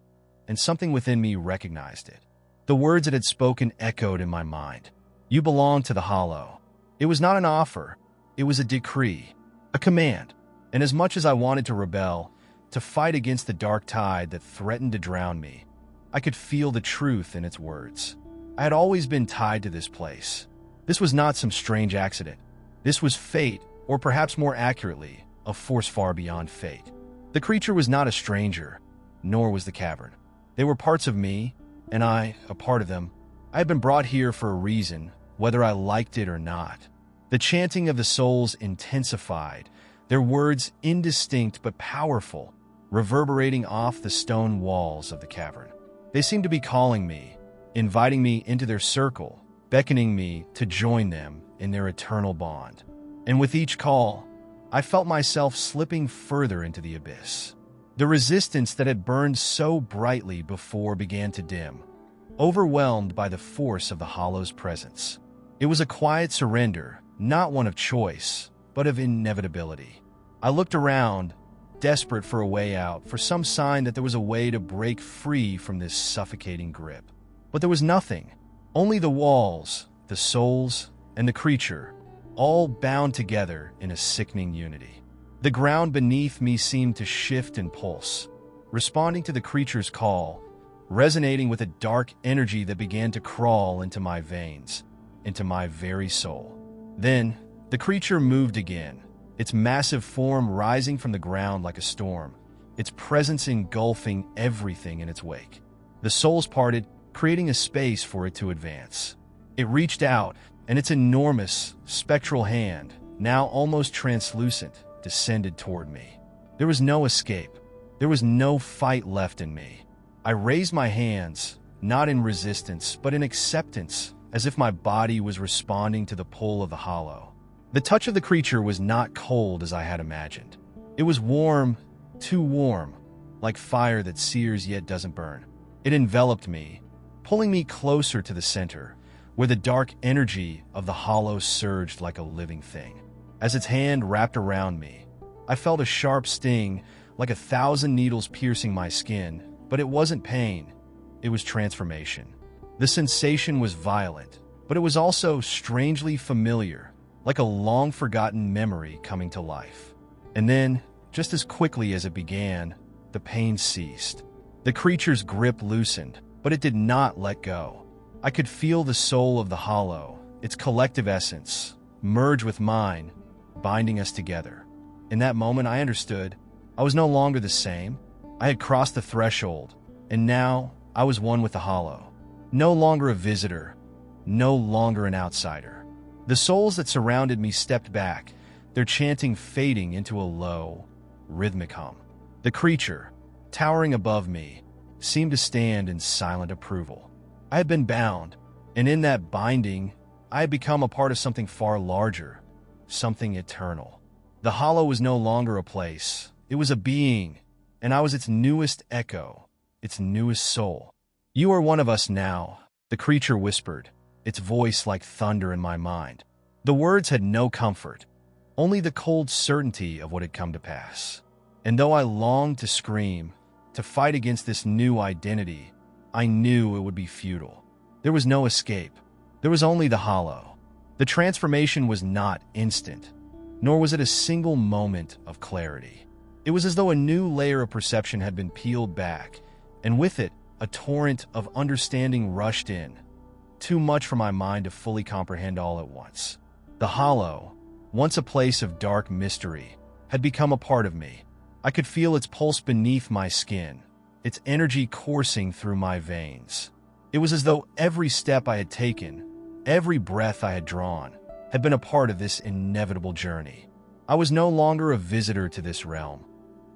and something within me recognized it. The words it had spoken echoed in my mind. "You belong to the Hollow." It was not an offer. It was a decree, a command. And as much as I wanted to rebel, to fight against the dark tide that threatened to drown me, I could feel the truth in its words. I had always been tied to this place. This was not some strange accident. This was fate, or perhaps more accurately, a force far beyond fate. The creature was not a stranger, nor was the cavern. They were parts of me, and I, a part of them. I had been brought here for a reason, whether I liked it or not. The chanting of the souls intensified, their words indistinct but powerful, reverberating off the stone walls of the cavern. They seemed to be calling me, inviting me into their circle, beckoning me to join them in their eternal bond. And with each call, I felt myself slipping further into the abyss. The resistance that had burned so brightly before began to dim, overwhelmed by the force of the Hollow's presence. It was a quiet surrender, not one of choice, but of inevitability. I looked around, desperate for a way out, for some sign that there was a way to break free from this suffocating grip. But there was nothing. Only the walls, the souls, and the creature, all bound together in a sickening unity. The ground beneath me seemed to shift and pulse, responding to the creature's call, resonating with a dark energy that began to crawl into my veins, into my very soul. Then, the creature moved again, its massive form rising from the ground like a storm, its presence engulfing everything in its wake. The souls parted, creating a space for it to advance. It reached out, and its enormous, spectral hand, now almost translucent, descended toward me. There was no escape. There was no fight left in me. I raised my hands, not in resistance, but in acceptance, as if my body was responding to the pull of the hollow. The touch of the creature was not cold as I had imagined. It was warm, too warm, like fire that sears yet doesn't burn. It enveloped me, pulling me closer to the center, where the dark energy of the hollow surged like a living thing. As its hand wrapped around me, I felt a sharp sting, like 1,000 needles piercing my skin, but it wasn't pain. It was transformation. The sensation was violent, but it was also strangely familiar, like a long-forgotten memory coming to life. And then, just as quickly as it began, the pain ceased. The creature's grip loosened, but it did not let go. I could feel the soul of the hollow, its collective essence, merge with mine, binding us together. In that moment, I understood. I was no longer the same. I had crossed the threshold, and now I was one with the hollow. No longer a visitor, no longer an outsider. The souls that surrounded me stepped back, their chanting fading into a low, rhythmic hum. The creature, towering above me, seemed to stand in silent approval. I had been bound, and in that binding, I had become a part of something far larger, something eternal. The hollow was no longer a place. It was a being, and I was its newest echo, its newest soul. "You are one of us now," the creature whispered, its voice like thunder in my mind. The words had no comfort, only the cold certainty of what had come to pass. And though I longed to scream, to fight against this new identity, I knew it would be futile. There was no escape. There was only the hollow. The transformation was not instant, nor was it a single moment of clarity. It was as though a new layer of perception had been peeled back, and with it, a torrent of understanding rushed in, too much for my mind to fully comprehend all at once. The hollow, once a place of dark mystery, had become a part of me. I could feel its pulse beneath my skin, its energy coursing through my veins. It was as though every step I had taken, every breath I had drawn, had been a part of this inevitable journey. I was no longer a visitor to this realm.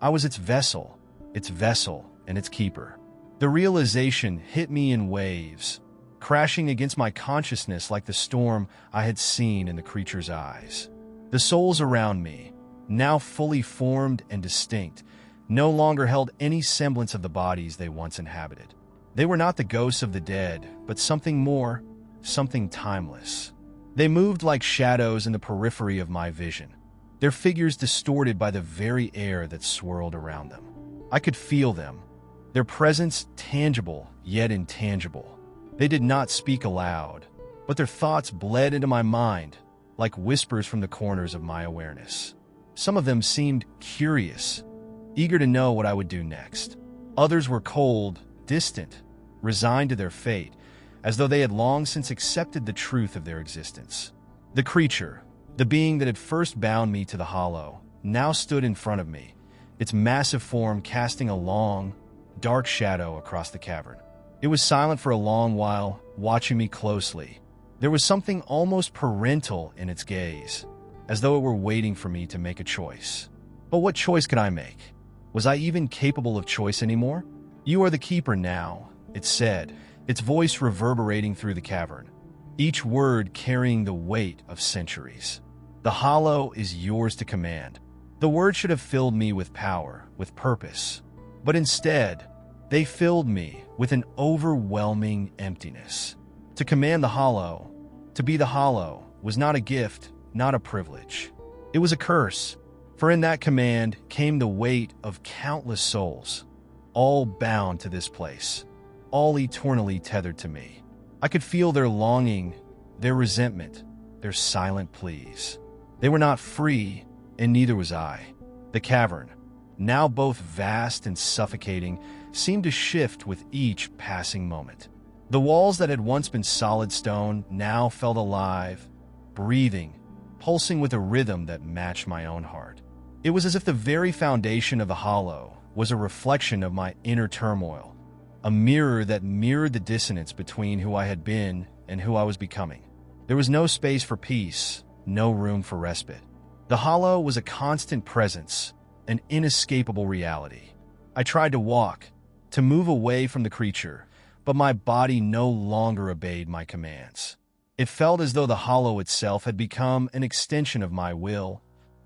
I was its vessel, and its keeper. The realization hit me in waves, crashing against my consciousness like the storm I had seen in the creature's eyes. The souls around me, now fully formed and distinct, no longer held any semblance of the bodies they once inhabited. They were not the ghosts of the dead, but something more, something timeless. They moved like shadows in the periphery of my vision, their figures distorted by the very air that swirled around them. I could feel them, their presence tangible yet intangible. They did not speak aloud, but their thoughts bled into my mind like whispers from the corners of my awareness. Some of them seemed curious, eager to know what I would do next. Others were cold, distant, resigned to their fate, as though they had long since accepted the truth of their existence. The creature, the being that had first bound me to the hollow, now stood in front of me, its massive form casting a long, dark shadow across the cavern. It was silent for a long while, watching me closely. There was something almost parental in its gaze, as though it were waiting for me to make a choice. But what choice could I make? Was I even capable of choice anymore? "You are the keeper now," it said, its voice reverberating through the cavern, each word carrying the weight of centuries. "The hollow is yours to command." The words should have filled me with power, with purpose. But instead, they filled me with an overwhelming emptiness. To command the hollow, to be the hollow, was not a gift, not a privilege. It was a curse, for in that command came the weight of countless souls, all bound to this place, all eternally tethered to me. I could feel their longing, their resentment, their silent pleas. They were not free, and neither was I. The cavern, now both vast and suffocating, seemed to shift with each passing moment. The walls that had once been solid stone now felt alive, breathing, pulsing with a rhythm that matched my own heart. It was as if the very foundation of the hollow was a reflection of my inner turmoil, a mirror that mirrored the dissonance between who I had been and who I was becoming. There was no space for peace, no room for respite. The hollow was a constant presence, an inescapable reality. I tried to walk, to move away from the creature, but my body no longer obeyed my commands. It felt as though the hollow itself had become an extension of my will,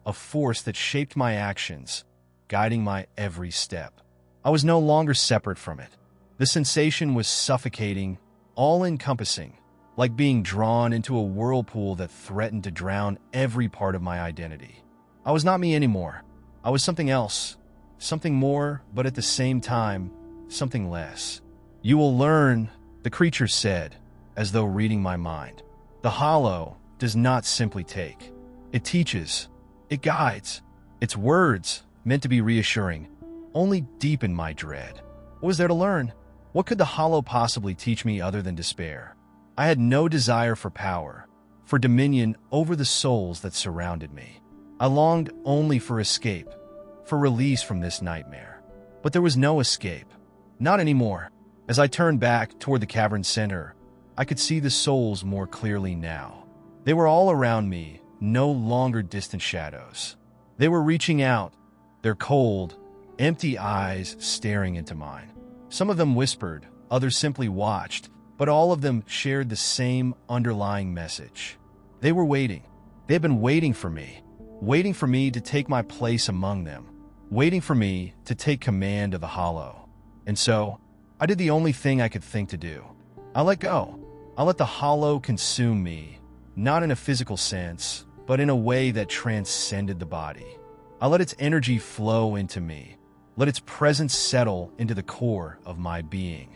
a force that shaped my actions, guiding my every step. I was no longer separate from it. The sensation was suffocating, all-encompassing, like being drawn into a whirlpool that threatened to drown every part of my identity. I was not me anymore. I was something else, something more, but at the same time, something less. "You will learn," the creature said, as though reading my mind. "The hollow does not simply take. It teaches. It guides. Its words, meant to be reassuring, only deepened my dread. What was there to learn? What could the hollow possibly teach me other than despair? I had no desire for power, for dominion over the souls that surrounded me. I longed only for escape, for release from this nightmare. But there was no escape. Not anymore. As I turned back toward the cavern's center, I could see the souls more clearly now. They were all around me, no longer distant shadows. They were reaching out, their cold, empty eyes staring into mine. Some of them whispered, others simply watched, but all of them shared the same underlying message. They were waiting. They had been waiting for me to take my place among them, waiting for me to take command of the hollow. And so, I did the only thing I could think to do. I let go. I let the hollow consume me, not in a physical sense, but in a way that transcended the body. I let its energy flow into me, let its presence settle into the core of my being.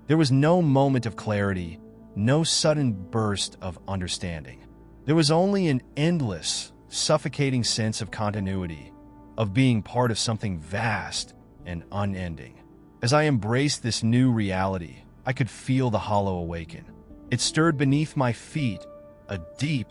There was no moment of clarity, no sudden burst of understanding. There was only an endless, suffocating sense of continuity, of being part of something vast and unending. As I embraced this new reality, I could feel the hollow awaken. It stirred beneath my feet, a deep,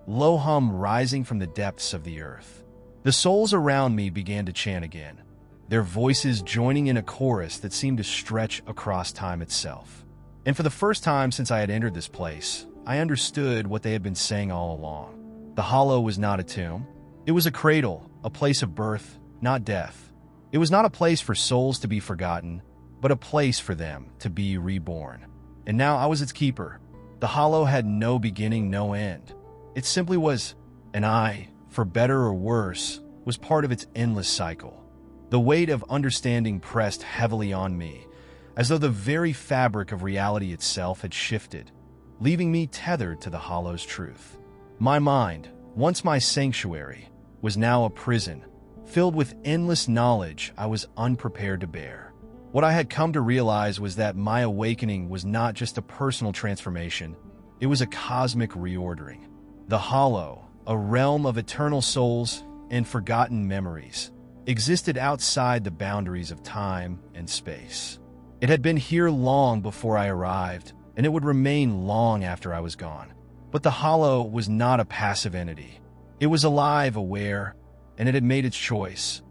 low hum rising from the depths of the earth. The souls around me began to chant again, their voices joining in a chorus that seemed to stretch across time itself. And for the first time since I had entered this place, I understood what they had been saying all along. The hollow was not a tomb. It was a cradle, a place of birth, not death. It was not a place for souls to be forgotten, but a place for them to be reborn. And now I was its keeper. The hollow had no beginning, no end. It simply was, and I, for better or worse, was part of its endless cycle. The weight of understanding pressed heavily on me, as though the very fabric of reality itself had shifted, leaving me tethered to the hollow's truth. My mind, once my sanctuary, was now a prison, filled with endless knowledge I was unprepared to bear. What I had come to realize was that my awakening was not just a personal transformation, it was a cosmic reordering. The hollow, a realm of eternal souls and forgotten memories, existed outside the boundaries of time and space. It had been here long before I arrived, and it would remain long after I was gone. But the hollow was not a passive entity. It was alive, aware, and it had made its choice.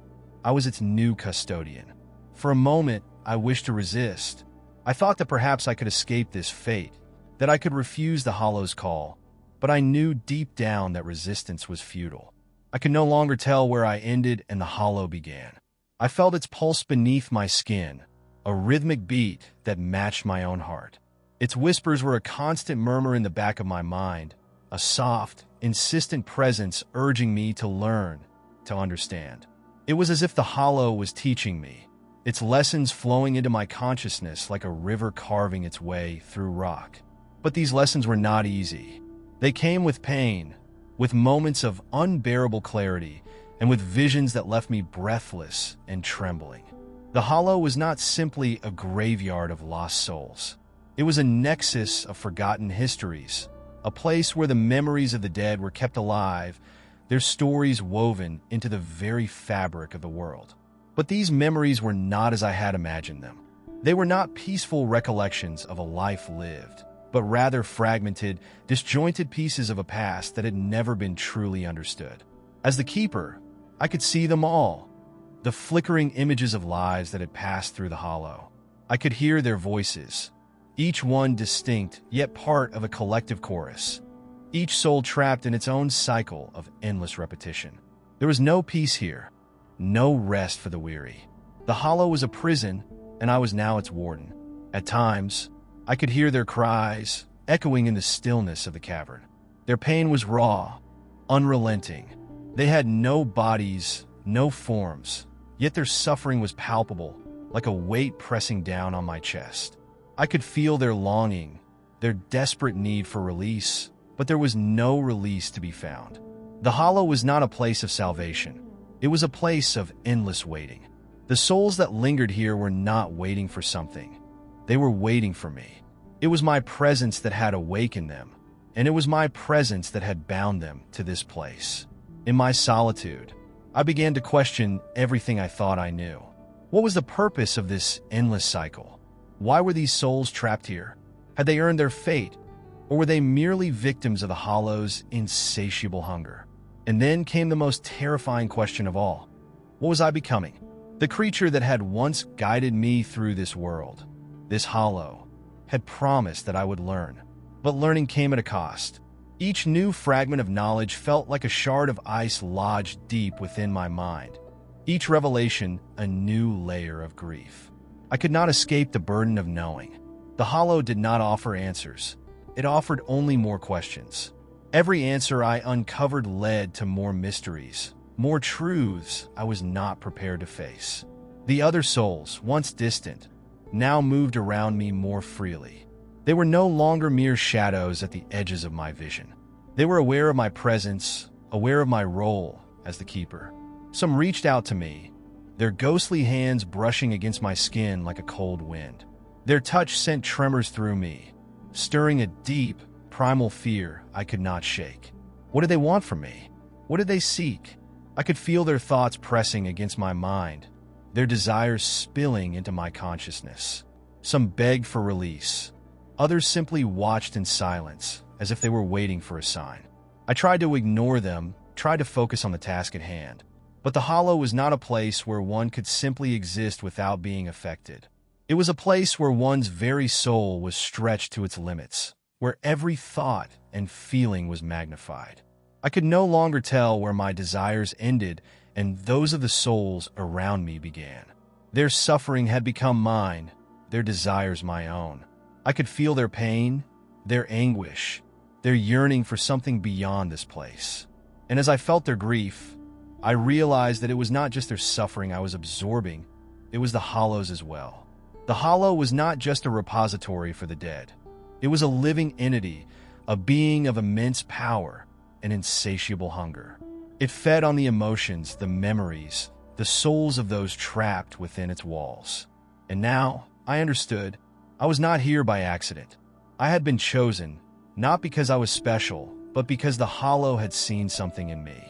I was its new custodian. For a moment, I wished to resist. I thought that perhaps I could escape this fate, that I could refuse the hollow's call, but I knew deep down that resistance was futile. I could no longer tell where I ended and the hollow began. I felt its pulse beneath my skin, a rhythmic beat that matched my own heart. Its whispers were a constant murmur in the back of my mind, a soft, insistent presence urging me to learn, to understand. It was as if the hollow was teaching me, its lessons flowing into my consciousness like a river carving its way through rock. But these lessons were not easy. They came with pain, with moments of unbearable clarity, and with visions that left me breathless and trembling. The hollow was not simply a graveyard of lost souls. It was a nexus of forgotten histories, a place where the memories of the dead were kept alive, their stories woven into the very fabric of the world. But these memories were not as I had imagined them. They were not peaceful recollections of a life lived, but rather fragmented, disjointed pieces of a past that had never been truly understood. As the keeper, I could see them all, the flickering images of lives that had passed through the hollow. I could hear their voices, each one distinct yet part of a collective chorus, each soul trapped in its own cycle of endless repetition. There was no peace here, no rest for the weary. The hollow was a prison, and I was now its warden. At times, I could hear their cries echoing in the stillness of the cavern. Their pain was raw, unrelenting. They had no bodies, no forms, yet their suffering was palpable, like a weight pressing down on my chest. I could feel their longing, their desperate need for release, but there was no release to be found. The hollow was not a place of salvation. It was a place of endless waiting. The souls that lingered here were not waiting for something. They were waiting for me. It was my presence that had awakened them, and it was my presence that had bound them to this place. In my solitude, I began to question everything I thought I knew. What was the purpose of this endless cycle? Why were these souls trapped here? Had they earned their fate, or were they merely victims of the hollow's insatiable hunger? And then came the most terrifying question of all. What was I becoming? The creature that had once guided me through this world, this hollow, had promised that I would learn. But learning came at a cost. Each new fragment of knowledge felt like a shard of ice lodged deep within my mind. Each revelation, a new layer of grief. I could not escape the burden of knowing. The hollow did not offer answers. It offered only more questions. Every answer I uncovered led to more mysteries, more truths I was not prepared to face. The other souls, once distant, now moved around me more freely. They were no longer mere shadows at the edges of my vision. They were aware of my presence, aware of my role as the keeper. Some reached out to me, their ghostly hands brushing against my skin like a cold wind. Their touch sent tremors through me, stirring a deep, primal fear I could not shake. What did they want from me? What did they seek? I could feel their thoughts pressing against my mind, their desires spilling into my consciousness. Some begged for release. Others simply watched in silence, as if they were waiting for a sign. I tried to ignore them, tried to focus on the task at hand. But the hollow was not a place where one could simply exist without being affected. It was a place where one's very soul was stretched to its limits, where every thought and feeling was magnified. I could no longer tell where my desires ended and those of the souls around me began. Their suffering had become mine, their desires my own. I could feel their pain, their anguish, their yearning for something beyond this place. And as I felt their grief, I realized that it was not just their suffering I was absorbing, it was the hollow's as well. The hollow was not just a repository for the dead. It was a living entity, a being of immense power and insatiable hunger. It fed on the emotions, the memories, the souls of those trapped within its walls. And now, I understood, I was not here by accident. I had been chosen, not because I was special, but because the hollow had seen something in me.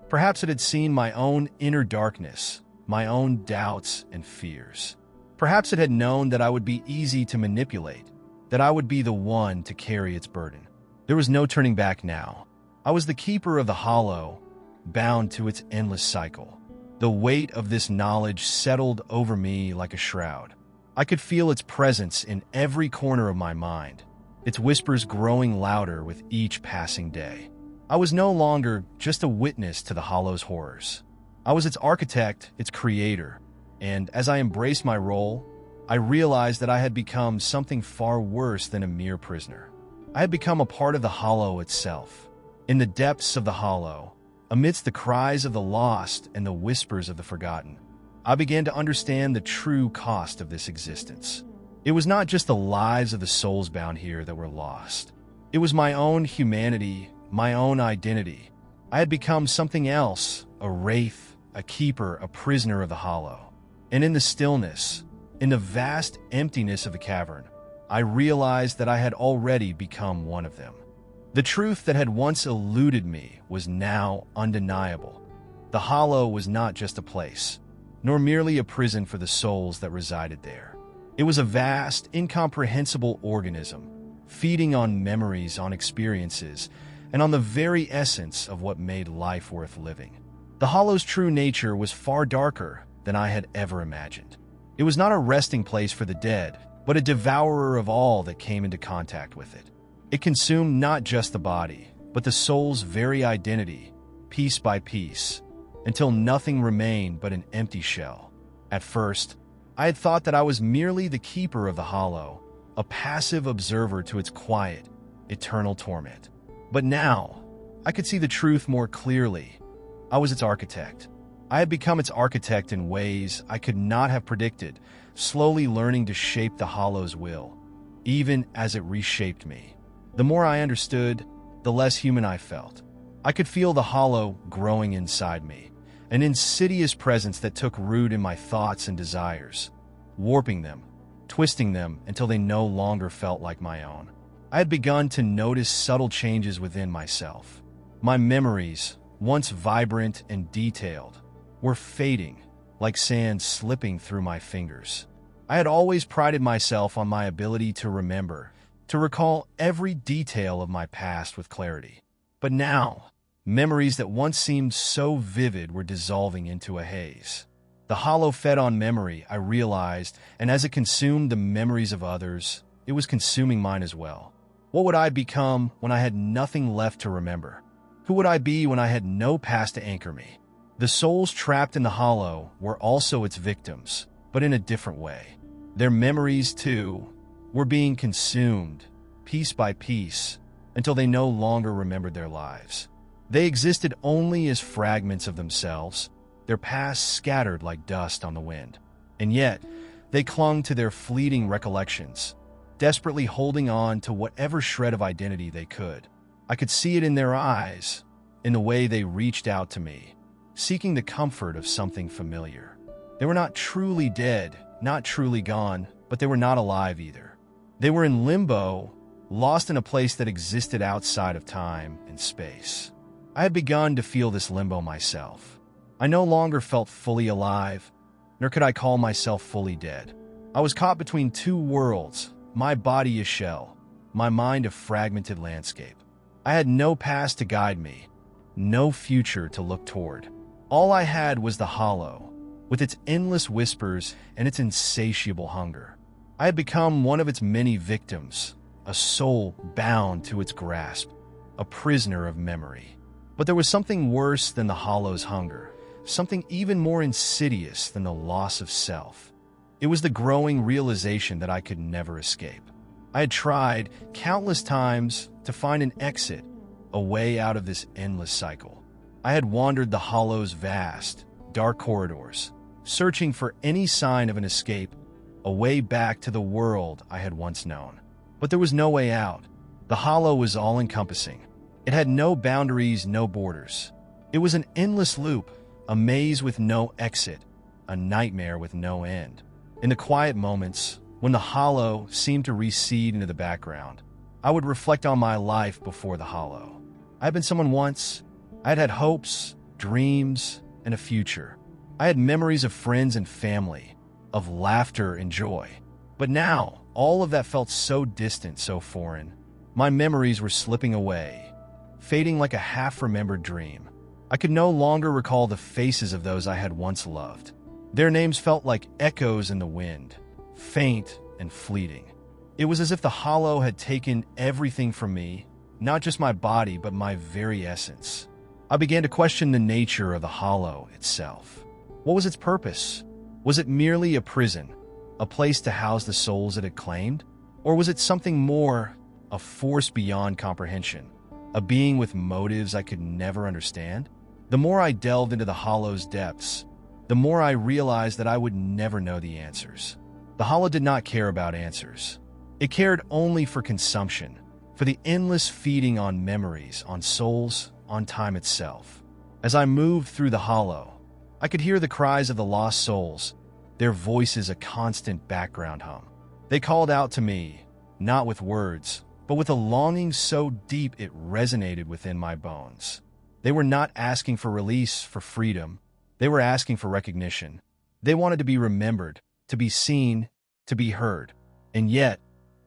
Perhaps it had seen my own inner darkness, my own doubts and fears. Perhaps it had known that I would be easy to manipulate, that I would be the one to carry its burden. There was no turning back now. I was the keeper of the hollow, bound to its endless cycle. The weight of this knowledge settled over me like a shroud. I could feel its presence in every corner of my mind, its whispers growing louder with each passing day. I was no longer just a witness to the hollow's horrors. I was its architect, its creator, and as I embraced my role, I realized that I had become something far worse than a mere prisoner. I had become a part of the hollow itself. In the depths of the hollow, amidst the cries of the lost and the whispers of the forgotten, I began to understand the true cost of this existence. It was not just the lives of the souls bound here that were lost. It was my own humanity, my own identity. I had become something else, a wraith, a keeper, a prisoner of the hollow. And in the stillness, in the vast emptiness of the cavern, I realized that I had already become one of them. The truth that had once eluded me was now undeniable. The hollow was not just a place, nor merely a prison for the souls that resided there. It was a vast, incomprehensible organism, feeding on memories, on experiences, and on the very essence of what made life worth living. The hollow's true nature was far darker than I had ever imagined. It was not a resting place for the dead. but a devourer of all that came into contact with it. It consumed not just the body, but the soul's very identity, piece by piece, until nothing remained but an empty shell. At first, I had thought that I was merely the keeper of the hollow, a passive observer to its quiet, eternal torment. But now, I could see the truth more clearly. I was its architect. I had become its architect in ways I could not have predicted, slowly learning to shape the hollow's will, even as it reshaped me. The more I understood, the less human I felt. I could feel the hollow growing inside me, an insidious presence that took root in my thoughts and desires, warping them, twisting them until they no longer felt like my own. I had begun to notice subtle changes within myself. My memories, once vibrant and detailed, were fading, like sand slipping through my fingers. I had always prided myself on my ability to remember, to recall every detail of my past with clarity. But now, memories that once seemed so vivid were dissolving into a haze. The hollow fed on memory, I realized, and as it consumed the memories of others, it was consuming mine as well. What would I become when I had nothing left to remember? Who would I be when I had no past to anchor me? The souls trapped in the hollow were also its victims, but in a different way. Their memories, too, were being consumed, piece by piece, until they no longer remembered their lives. They existed only as fragments of themselves, their past scattered like dust on the wind. And yet, they clung to their fleeting recollections, desperately holding on to whatever shred of identity they could. I could see it in their eyes, in the way they reached out to me, seeking the comfort of something familiar. They were not truly dead, not truly gone, but they were not alive either. They were in limbo, lost in a place that existed outside of time and space. I had begun to feel this limbo myself. I no longer felt fully alive, nor could I call myself fully dead. I was caught between two worlds, my body a shell, my mind a fragmented landscape. I had no past to guide me, no future to look toward. All I had was the hollow, with its endless whispers and its insatiable hunger. I had become one of its many victims, a soul bound to its grasp, a prisoner of memory. But there was something worse than the hollow's hunger, something even more insidious than the loss of self. It was the growing realization that I could never escape. I had tried countless times to find an exit, a way out of this endless cycle. I had wandered the hollow's vast, dark corridors, searching for any sign of an escape, a way back to the world I had once known. But there was no way out. The hollow was all-encompassing. It had no boundaries, no borders. It was an endless loop, a maze with no exit, a nightmare with no end. In the quiet moments, when the hollow seemed to recede into the background, I would reflect on my life before the hollow. I had been someone once. I had had hopes, dreams, and a future. I had memories of friends and family, of laughter and joy. But now, all of that felt so distant, so foreign. My memories were slipping away, fading like a half-remembered dream. I could no longer recall the faces of those I had once loved. Their names felt like echoes in the wind, faint and fleeting. It was as if the hollow had taken everything from me, not just my body, but my very essence. I began to question the nature of the hollow itself. What was its purpose? Was it merely a prison, a place to house the souls it had claimed? Or was it something more, a force beyond comprehension, a being with motives I could never understand? The more I delved into the hollow's depths, the more I realized that I would never know the answers. The hollow did not care about answers. It cared only for consumption, for the endless feeding on memories, on souls, on time itself. As I moved through the hollow, I could hear the cries of the lost souls, their voices a constant background hum. They called out to me, not with words, but with a longing so deep it resonated within my bones. They were not asking for release, for freedom. They were asking for recognition. They wanted to be remembered, to be seen, to be heard. And yet,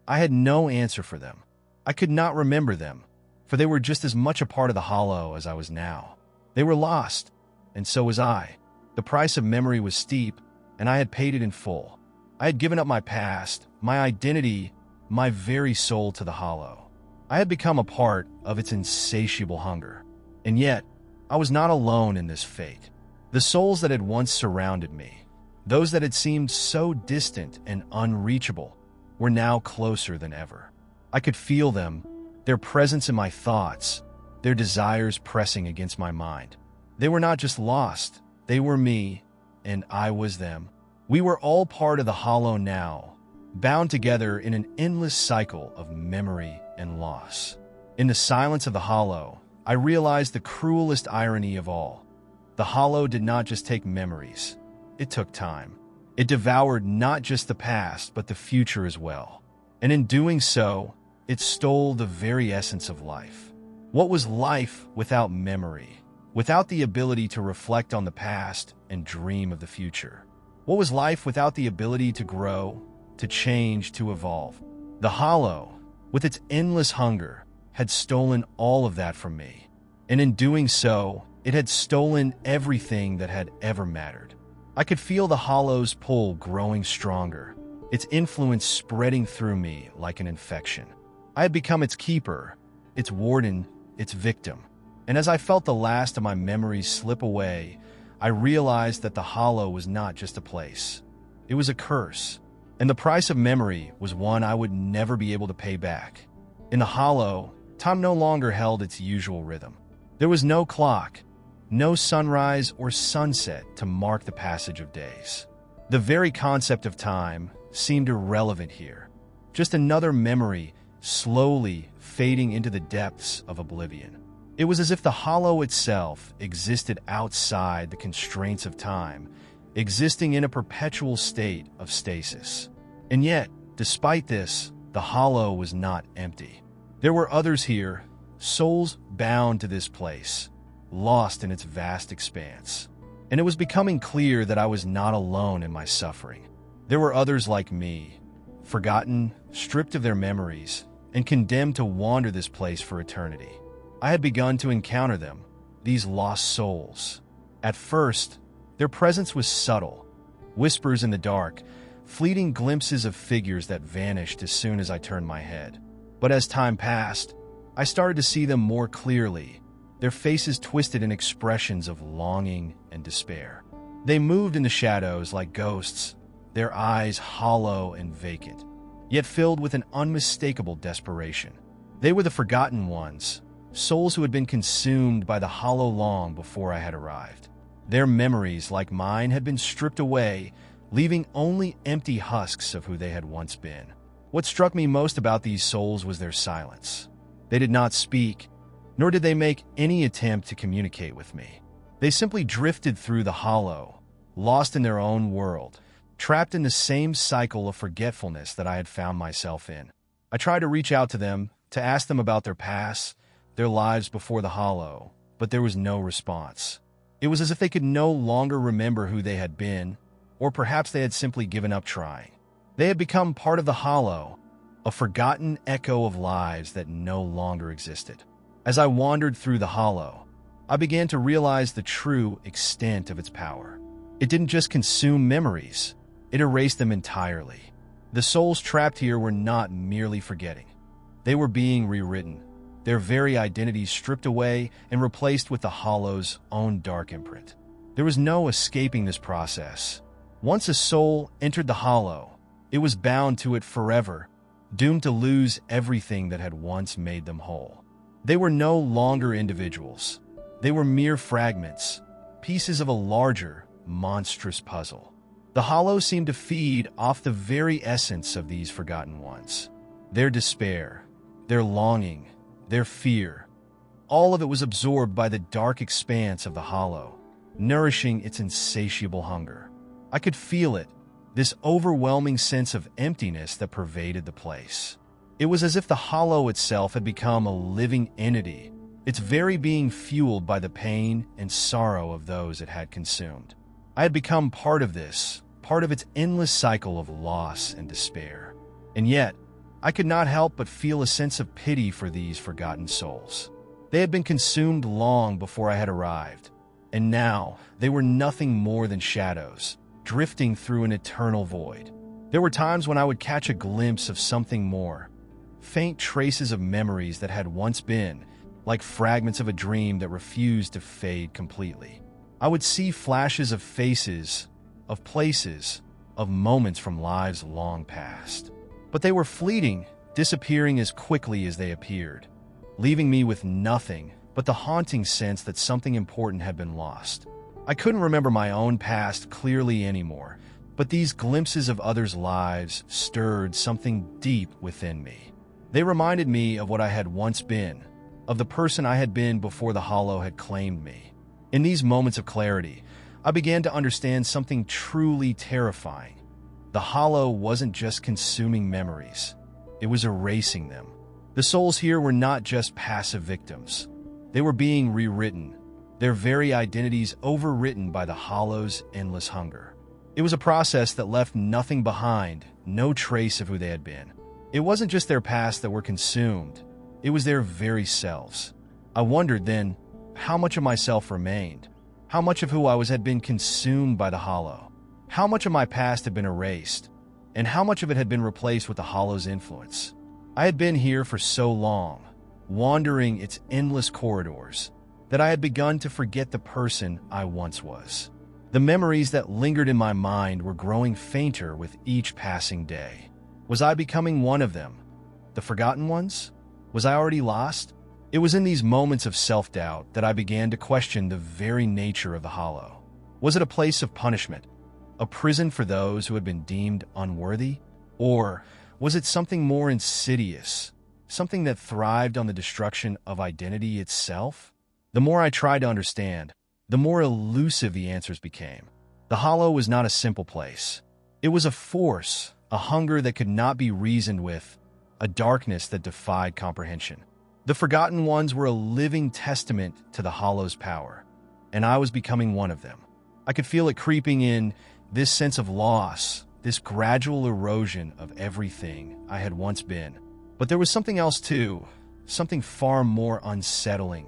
I had no answer for them. I could not remember them, for they were just as much a part of the hollow as I was now. They were lost, and so was I. The price of memory was steep, and I had paid it in full. I had given up my past, my identity, my very soul to the hollow. I had become a part of its insatiable hunger. And yet, I was not alone in this fate. The souls that had once surrounded me, those that had seemed so distant and unreachable, were now closer than ever. I could feel them, their presence in my thoughts, their desires pressing against my mind. They were not just lost, they were me, and I was them. We were all part of the hollow now, bound together in an endless cycle of memory and loss. In the silence of the hollow, I realized the cruelest irony of all. The hollow did not just take memories, it took time. It devoured not just the past, but the future as well. And in doing so, it stole the very essence of life. What was life without memory, without the ability to reflect on the past and dream of the future? What was life without the ability to grow, to change, to evolve? The hollow, with its endless hunger, had stolen all of that from me. And in doing so, it had stolen everything that had ever mattered. I could feel the hollow's pull growing stronger, its influence spreading through me like an infection. I had become its keeper, its warden, its victim. And as I felt the last of my memories slip away, I realized that the hollow was not just a place. It was a curse. And the price of memory was one I would never be able to pay back. In the hollow, time no longer held its usual rhythm. There was no clock, no sunrise or sunset to mark the passage of days. The very concept of time seemed irrelevant here. Just another memory slowly fading into the depths of oblivion. It was as if the hollow itself existed outside the constraints of time, existing in a perpetual state of stasis. And yet, despite this, the hollow was not empty. There were others here, souls bound to this place, lost in its vast expanse. And it was becoming clear that I was not alone in my suffering. There were others like me, forgotten, stripped of their memories, and condemned to wander this place for eternity. I had begun to encounter them, these lost souls. At first, their presence was subtle, whispers in the dark, fleeting glimpses of figures that vanished as soon as I turned my head. But as time passed, I started to see them more clearly, their faces twisted in expressions of longing and despair. They moved in the shadows like ghosts, their eyes hollow and vacant, yet filled with an unmistakable desperation. They were the forgotten ones, souls who had been consumed by the hollow long before I had arrived. Their memories, like mine, had been stripped away, leaving only empty husks of who they had once been. What struck me most about these souls was their silence. They did not speak, nor did they make any attempt to communicate with me. They simply drifted through the hollow, lost in their own world, trapped in the same cycle of forgetfulness that I had found myself in. I tried to reach out to them, to ask them about their past, their lives before the hollow, but there was no response. It was as if they could no longer remember who they had been, or perhaps they had simply given up trying. They had become part of the hollow, a forgotten echo of lives that no longer existed. As I wandered through the hollow, I began to realize the true extent of its power. It didn't just consume memories, it erased them entirely. The souls trapped here were not merely forgetting. They were being rewritten, their very identities stripped away and replaced with the hollow's own dark imprint. There was no escaping this process. Once a soul entered the hollow, it was bound to it forever, doomed to lose everything that had once made them whole. They were no longer individuals. They were mere fragments, pieces of a larger, monstrous puzzle. The hollow seemed to feed off the very essence of these forgotten ones. Their despair, their longing, their fear, all of it was absorbed by the dark expanse of the hollow, nourishing its insatiable hunger. I could feel it, this overwhelming sense of emptiness that pervaded the place. It was as if the hollow itself had become a living entity, its very being fueled by the pain and sorrow of those it had consumed. I had become part of this, part of its endless cycle of loss and despair. And yet, I could not help but feel a sense of pity for these forgotten souls. They had been consumed long before I had arrived, and now they were nothing more than shadows, drifting through an eternal void. There were times when I would catch a glimpse of something more, faint traces of memories that had once been, like fragments of a dream that refused to fade completely. I would see flashes of faces, of places, of moments from lives long past. But they were fleeting, disappearing as quickly as they appeared, leaving me with nothing but the haunting sense that something important had been lost. I couldn't remember my own past clearly anymore, but these glimpses of others' lives stirred something deep within me. They reminded me of what I had once been, of the person I had been before the Hollow had claimed me. In these moments of clarity, I began to understand something truly terrifying. The Hollow wasn't just consuming memories, it was erasing them. The souls here were not just passive victims. They were being rewritten, their very identities overwritten by the Hollow's endless hunger. It was a process that left nothing behind, no trace of who they had been. It wasn't just their past that were consumed, it was their very selves. I wondered then, how much of myself remained? How much of who I was had been consumed by the Hollow? How much of my past had been erased? And how much of it had been replaced with the Hollow's influence? I had been here for so long, wandering its endless corridors, that I had begun to forget the person I once was. The memories that lingered in my mind were growing fainter with each passing day. Was I becoming one of them? The forgotten ones? Was I already lost? It was in these moments of self-doubt that I began to question the very nature of the Hollow. Was it a place of punishment? A prison for those who had been deemed unworthy? Or was it something more insidious? Something that thrived on the destruction of identity itself? The more I tried to understand, the more elusive the answers became. The Hollow was not a simple place. It was a force, a hunger that could not be reasoned with, a darkness that defied comprehension. The Forgotten Ones were a living testament to the Hollow's power, and I was becoming one of them. I could feel it creeping in, this sense of loss, this gradual erosion of everything I had once been. But there was something else too, something far more unsettling.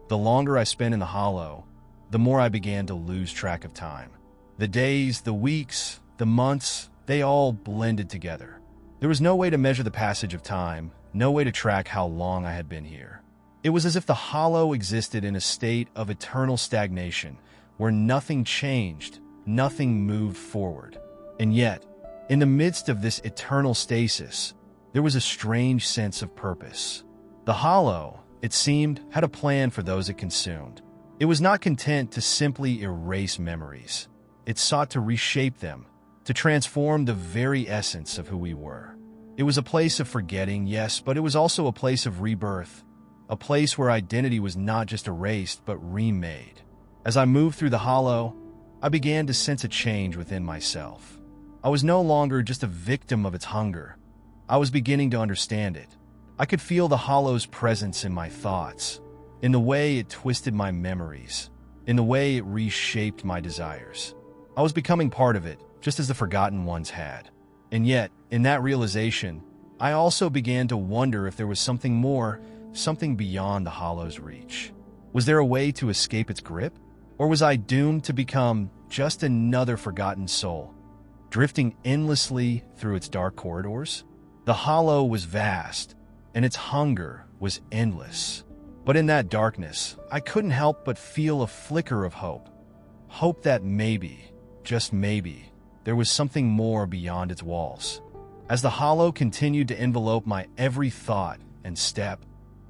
The longer I spent in the Hollow, the more I began to lose track of time. The days, the weeks, the months, they all blended together. There was no way to measure the passage of time, no way to track how long I had been here. It was as if the Hollow existed in a state of eternal stagnation, where nothing changed, nothing moved forward. And yet, in the midst of this eternal stasis, there was a strange sense of purpose. The Hollow, it seemed, had a plan for those it consumed. It was not content to simply erase memories. It sought to reshape them, to transform the very essence of who we were. It was a place of forgetting, yes, but it was also a place of rebirth, a place where identity was not just erased, but remade. As I moved through the Hollow, I began to sense a change within myself. I was no longer just a victim of its hunger. I was beginning to understand it. I could feel the Hollow's presence in my thoughts, in the way it twisted my memories, in the way it reshaped my desires. I was becoming part of it, just as the Forgotten Ones had. And yet, in that realization, I also began to wonder if there was something more, something beyond the Hollow's reach. Was there a way to escape its grip? Or was I doomed to become just another forgotten soul, drifting endlessly through its dark corridors? The Hollow was vast, and its hunger was endless. But in that darkness, I couldn't help but feel a flicker of hope. Hope that maybe, just maybe, there was something more beyond its walls. As the Hollow continued to envelope my every thought and step,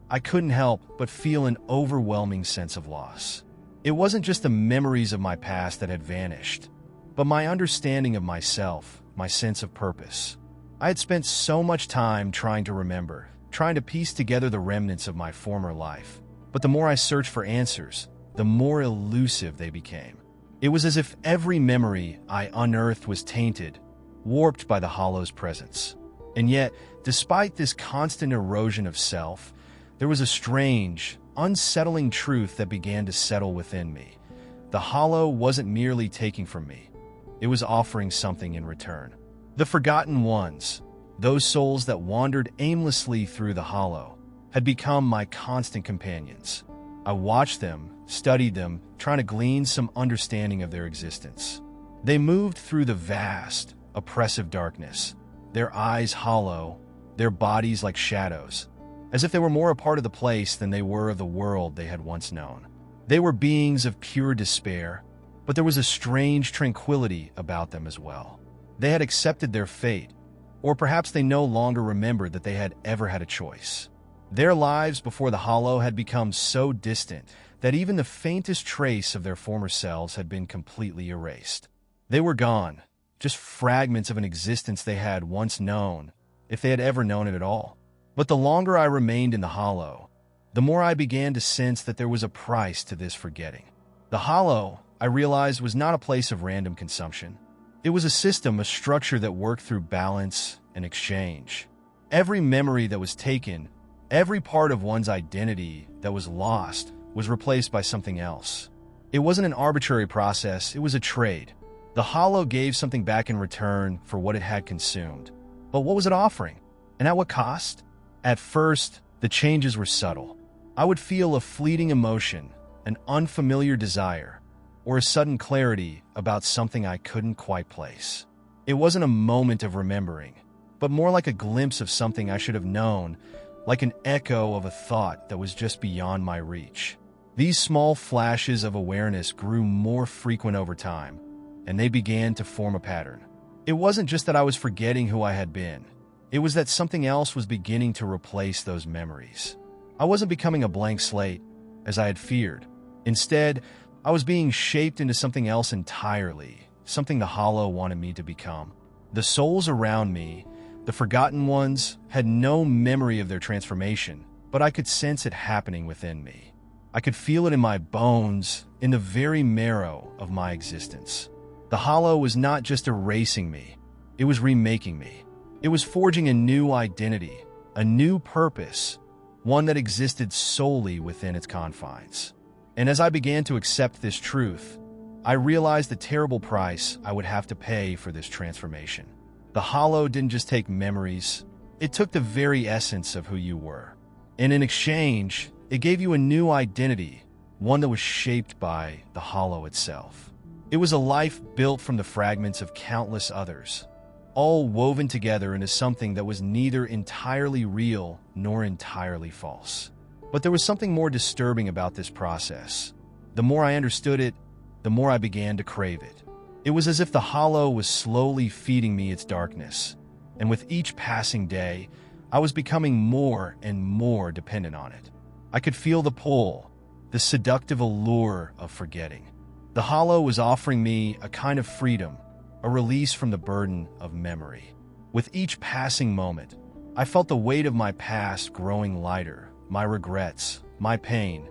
I couldn't help but feel an overwhelming sense of loss. It wasn't just the memories of my past that had vanished, but my understanding of myself, my sense of purpose. I had spent so much time trying to remember, trying to piece together the remnants of my former life. But the more I searched for answers, the more elusive they became. It was as if every memory I unearthed was tainted, warped by the Hollow's presence. And yet, despite this constant erosion of self, there was a strange, unsettling truth that began to settle within me. The Hollow wasn't merely taking from me. It was offering something in return. The Forgotten Ones, those souls that wandered aimlessly through the Hollow, had become my constant companions. I watched them, studied them, trying to glean some understanding of their existence. They moved through the vast, oppressive darkness, their eyes hollow, their bodies like shadows, as if they were more a part of the place than they were of the world they had once known. They were beings of pure despair, but there was a strange tranquility about them as well. They had accepted their fate, or perhaps they no longer remembered that they had ever had a choice. Their lives before the Hollow had become so distant that even the faintest trace of their former selves had been completely erased. They were gone, just fragments of an existence they had once known, if they had ever known it at all. But the longer I remained in the Hollow, the more I began to sense that there was a price to this forgetting. The Hollow, I realized, was not a place of random consumption. It was a system, a structure that worked through balance and exchange. Every memory that was taken, every part of one's identity that was lost, was replaced by something else. It wasn't an arbitrary process, it was a trade. The Hollow gave something back in return for what it had consumed. But what was it offering? And at what cost? At first, the changes were subtle. I would feel a fleeting emotion, an unfamiliar desire, or a sudden clarity about something I couldn't quite place. It wasn't a moment of remembering, but more like a glimpse of something I should have known, like an echo of a thought that was just beyond my reach. These small flashes of awareness grew more frequent over time, and they began to form a pattern. It wasn't just that I was forgetting who I had been. It was that something else was beginning to replace those memories. I wasn't becoming a blank slate, as I had feared. Instead, I was being shaped into something else entirely, something the Hollow wanted me to become. The souls around me, the forgotten ones, had no memory of their transformation, but I could sense it happening within me. I could feel it in my bones, in the very marrow of my existence. The Hollow was not just erasing me, it was remaking me. It was forging a new identity, a new purpose, one that existed solely within its confines. And as I began to accept this truth, I realized the terrible price I would have to pay for this transformation. The Hollow didn't just take memories, it took the very essence of who you were. And in exchange, it gave you a new identity, one that was shaped by the Hollow itself. It was a life built from the fragments of countless others, all woven together into something that was neither entirely real nor entirely false. But there was something more disturbing about this process. The more I understood it, the more I began to crave it. It was as if the Hollow was slowly feeding me its darkness, and with each passing day, I was becoming more and more dependent on it. I could feel the pull, the seductive allure of forgetting. The Hollow was offering me a kind of freedom, a release from the burden of memory. With each passing moment, I felt the weight of my past growing lighter, my regrets, my pain,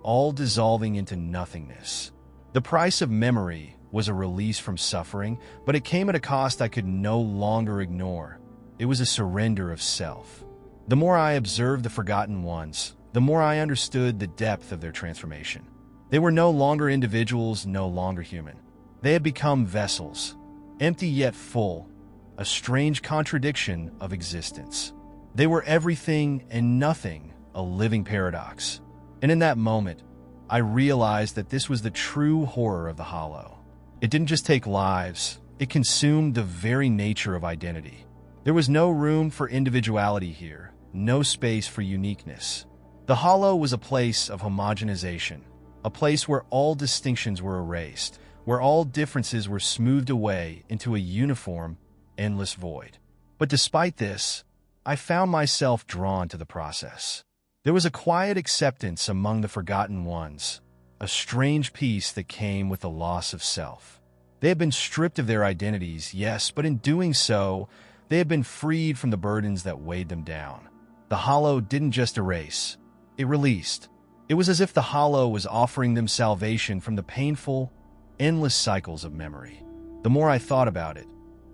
all dissolving into nothingness. The price of memory was a release from suffering, but it came at a cost I could no longer ignore. It was a surrender of self. The more I observed the forgotten ones, the more I understood the depth of their transformation. They were no longer individuals, no longer human. They had become vessels, empty yet full, a strange contradiction of existence. They were everything and nothing, a living paradox. And in that moment, I realized that this was the true horror of the Hollow. It didn't just take lives, it consumed the very nature of identity. There was no room for individuality here, no space for uniqueness. The Hollow was a place of homogenization, a place where all distinctions were erased, where all differences were smoothed away into a uniform, endless void. But despite this, I found myself drawn to the process. There was a quiet acceptance among the forgotten ones, a strange peace that came with the loss of self. They had been stripped of their identities, yes, but in doing so, they had been freed from the burdens that weighed them down. The Hollow didn't just erase, it released. It was as if the Hollow was offering them salvation from the painful, endless cycles of memory. The more I thought about it,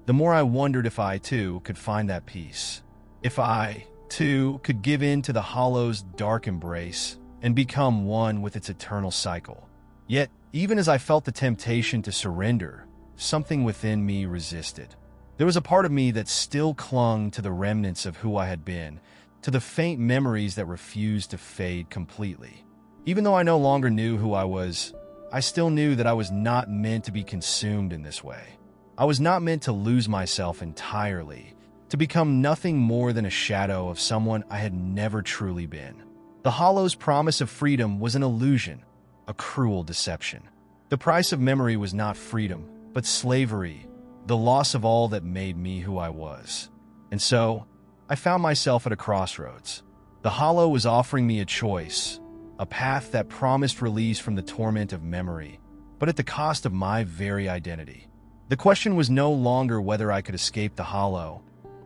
the more I wondered if I, too, could find that peace. If I, too, could give in to the Hollow's dark embrace and become one with its eternal cycle. Yet, even as I felt the temptation to surrender, something within me resisted. There was a part of me that still clung to the remnants of who I had been, to the faint memories that refused to fade completely. Even though I no longer knew who I was, I still knew that I was not meant to be consumed in this way. I was not meant to lose myself entirely, to become nothing more than a shadow of someone I had never truly been. The Hollow's promise of freedom was an illusion, a cruel deception. The price of memory was not freedom, but slavery, the loss of all that made me who I was. And so, I found myself at a crossroads. The Hollow was offering me a choice, a path that promised release from the torment of memory, but at the cost of my very identity. The question was no longer whether I could escape the Hollow,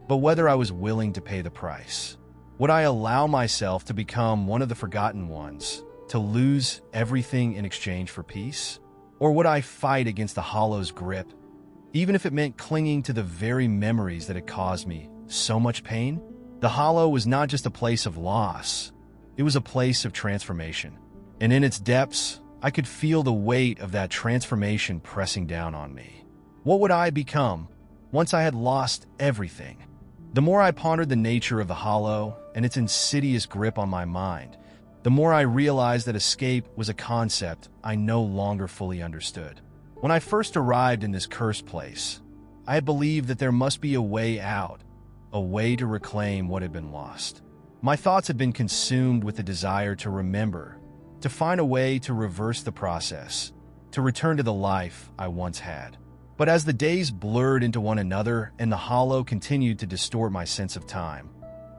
but whether I was willing to pay the price. Would I allow myself to become one of the forgotten ones, to lose everything in exchange for peace? Or would I fight against the Hollow's grip, even if it meant clinging to the very memories that had caused me so much pain? The Hollow was not just a place of loss, it was a place of transformation. And in its depths, I could feel the weight of that transformation pressing down on me. What would I become once I had lost everything? The more I pondered the nature of the Hollow and its insidious grip on my mind, the more I realized that escape was a concept I no longer fully understood. When I first arrived in this cursed place, I had believed that there must be a way out, a way to reclaim what had been lost. My thoughts had been consumed with the desire to remember, to find a way to reverse the process, to return to the life I once had. But as the days blurred into one another and the Hollow continued to distort my sense of time,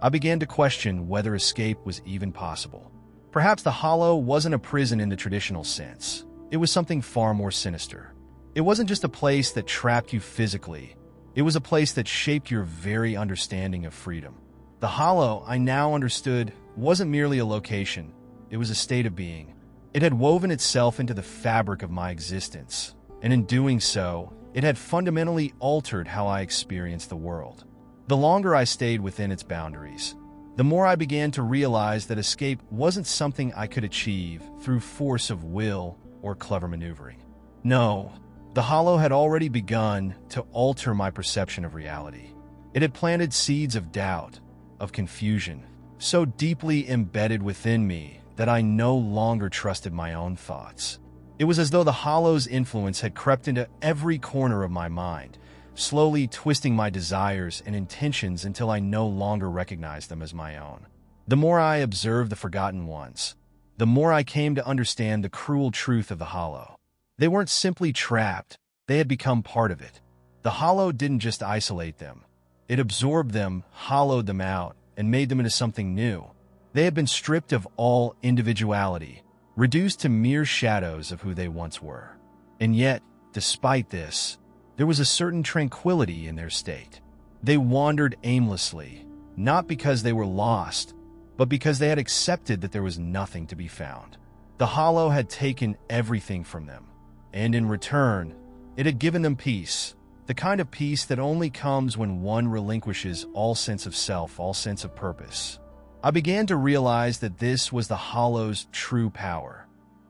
I began to question whether escape was even possible. Perhaps the Hollow wasn't a prison in the traditional sense. It was something far more sinister. It wasn't just a place that trapped you physically. It was a place that shaped your very understanding of freedom. The Hollow, I now understood, wasn't merely a location. It was a state of being. It had woven itself into the fabric of my existence, and in doing so, it had fundamentally altered how I experienced the world. The longer I stayed within its boundaries, the more I began to realize that escape wasn't something I could achieve through force of will or clever maneuvering. No, the Hollow had already begun to alter my perception of reality. It had planted seeds of doubt, of confusion, so deeply embedded within me that I no longer trusted my own thoughts. It was as though the Hollow's influence had crept into every corner of my mind, slowly twisting my desires and intentions until I no longer recognized them as my own. The more I observed the forgotten ones, the more I came to understand the cruel truth of the Hollow. They weren't simply trapped, they had become part of it. The Hollow didn't just isolate them. It absorbed them, hollowed them out, and made them into something new. They had been stripped of all individuality, reduced to mere shadows of who they once were. And yet, despite this, there was a certain tranquility in their state. They wandered aimlessly, not because they were lost, but because they had accepted that there was nothing to be found. The Hollow had taken everything from them, and in return, it had given them peace, the kind of peace that only comes when one relinquishes all sense of self, all sense of purpose. I began to realize that this was the Hollow's true power,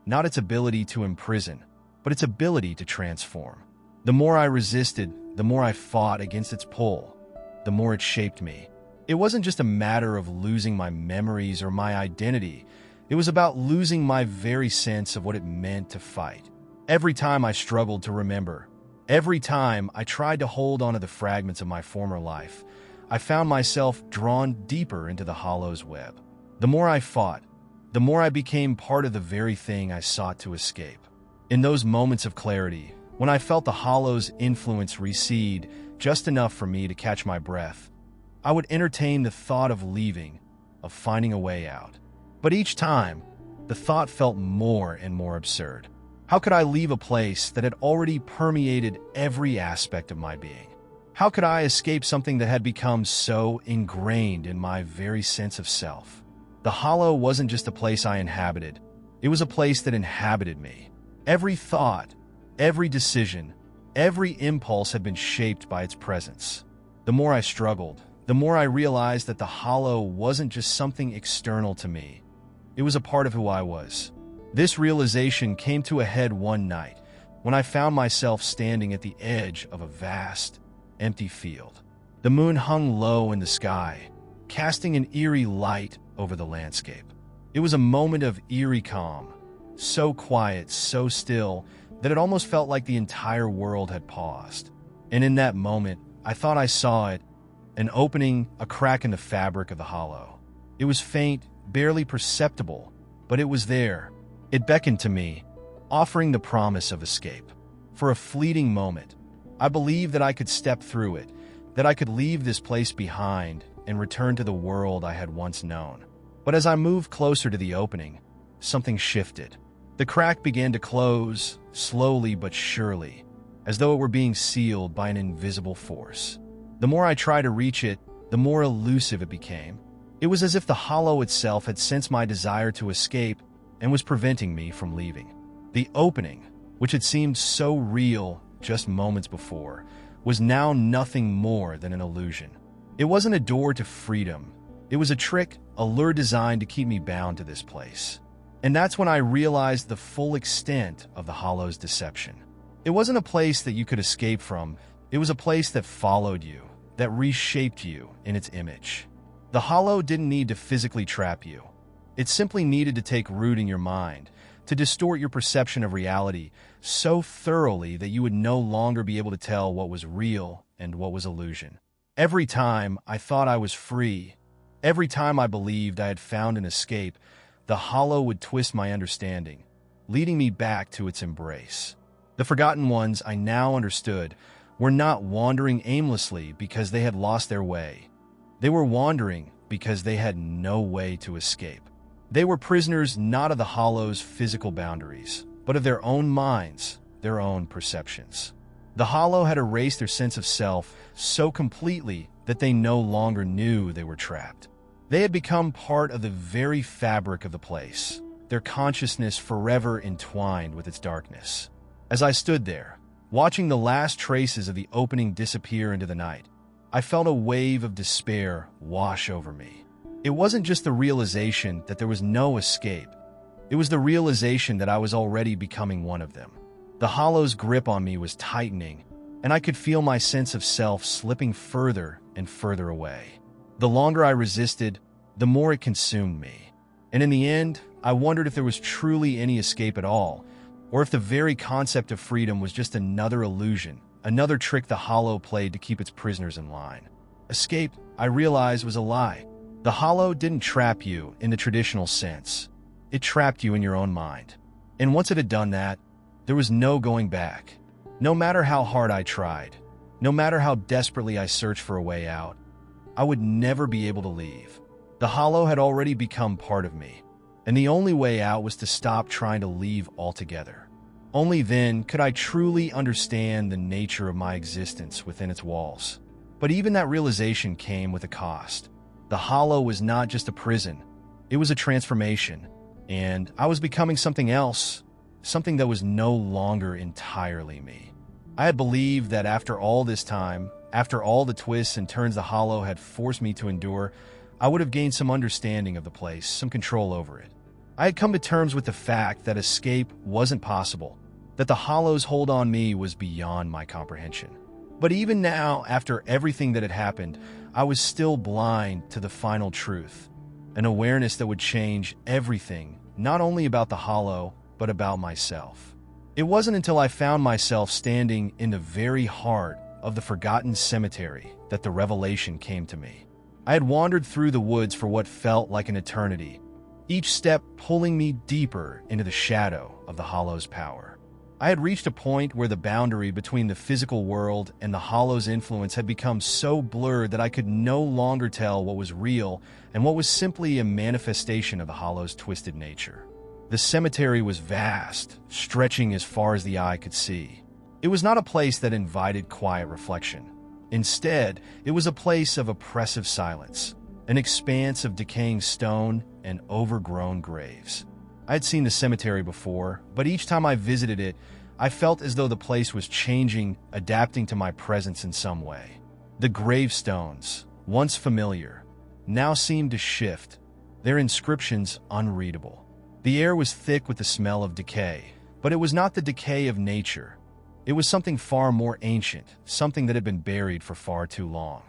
not its ability to imprison, but its ability to transform. The more I resisted, the more I fought against its pull, the more it shaped me. It wasn't just a matter of losing my memories or my identity. It was about losing my very sense of what it meant to fight. Every time I struggled to remember, every time I tried to hold onto the fragments of my former life, I found myself drawn deeper into the Hollow's web. The more I fought, the more I became part of the very thing I sought to escape. In those moments of clarity, when I felt the Hollow's influence recede just enough for me to catch my breath, I would entertain the thought of leaving, of finding a way out. But each time, the thought felt more and more absurd. How could I leave a place that had already permeated every aspect of my being? How could I escape something that had become so ingrained in my very sense of self? The Hollow wasn't just a place I inhabited. It was a place that inhabited me. Every thought, every decision, every impulse had been shaped by its presence. The more I struggled, the more I realized that the Hollow wasn't just something external to me. It was a part of who I was. This realization came to a head one night when I found myself standing at the edge of a vast, empty field. The moon hung low in the sky, casting an eerie light over the landscape. It was a moment of eerie calm, so quiet, so still, that it almost felt like the entire world had paused. And in that moment, I thought I saw it, an opening, a crack in the fabric of the hollow. It was faint, barely perceptible, but it was there. It beckoned to me, offering the promise of escape. For a fleeting moment, I believed that I could step through it, that I could leave this place behind and return to the world I had once known. But as I moved closer to the opening, something shifted. The crack began to close, slowly but surely, as though it were being sealed by an invisible force. The more I tried to reach it, the more elusive it became. It was as if the hollow itself had sensed my desire to escape and was preventing me from leaving. The opening, which had seemed so real just moments before, was now nothing more than an illusion. It wasn't a door to freedom. It was a trick, a lure designed to keep me bound to this place. And that's when I realized the full extent of the hollow's deception. It wasn't a place that you could escape from. It was a place that followed you, that reshaped you in its image. The hollow didn't need to physically trap you. It simply needed to take root in your mind, to distort your perception of reality so thoroughly that you would no longer be able to tell what was real and what was illusion. Every time I thought I was free, every time I believed I had found an escape, the hollow would twist my understanding, leading me back to its embrace. The forgotten ones, I now understood, were not wandering aimlessly because they had lost their way. They were wandering because they had no way to escape. They were prisoners not of the hollow's physical boundaries, but of their own minds, their own perceptions. The hollow had erased their sense of self so completely that they no longer knew they were trapped. They had become part of the very fabric of the place, their consciousness forever entwined with its darkness. As I stood there, watching the last traces of the opening disappear into the night, I felt a wave of despair wash over me. It wasn't just the realization that there was no escape. It was the realization that I was already becoming one of them. The hollow's grip on me was tightening, and I could feel my sense of self slipping further and further away. The longer I resisted, the more it consumed me. And in the end, I wondered if there was truly any escape at all, or if the very concept of freedom was just another illusion, another trick the hollow played to keep its prisoners in line. Escape, I realized, was a lie. The hollow didn't trap you in the traditional sense. It trapped you in your own mind. And once it had done that, there was no going back. No matter how hard I tried, no matter how desperately I searched for a way out, I would never be able to leave. The hollow had already become part of me, and the only way out was to stop trying to leave altogether. Only then could I truly understand the nature of my existence within its walls. But even that realization came with a cost. The hollow was not just a prison, it was a transformation, and I was becoming something else, something that was no longer entirely me. I had believed that after all this time, after all the twists and turns the hollow had forced me to endure, I would have gained some understanding of the place, some control over it. I had come to terms with the fact that escape wasn't possible, that the hollow's hold on me was beyond my comprehension. But even now, after everything that had happened, I was still blind to the final truth, an awareness that would change everything, not only about the hollow, but about myself. It wasn't until I found myself standing in the very heart of the forgotten cemetery that the revelation came to me. I had wandered through the woods for what felt like an eternity, each step pulling me deeper into the shadow of the hollow's power. I had reached a point where the boundary between the physical world and the hollow's influence had become so blurred that I could no longer tell what was real and what was simply a manifestation of the hollow's twisted nature. The cemetery was vast, stretching as far as the eye could see. It was not a place that invited quiet reflection. Instead, it was a place of oppressive silence, an expanse of decaying stone and overgrown graves. I had seen the cemetery before, but each time I visited it, I felt as though the place was changing, adapting to my presence in some way. The gravestones, once familiar, now seemed to shift, their inscriptions unreadable. The air was thick with the smell of decay, but it was not the decay of nature. It was something far more ancient, something that had been buried for far too long.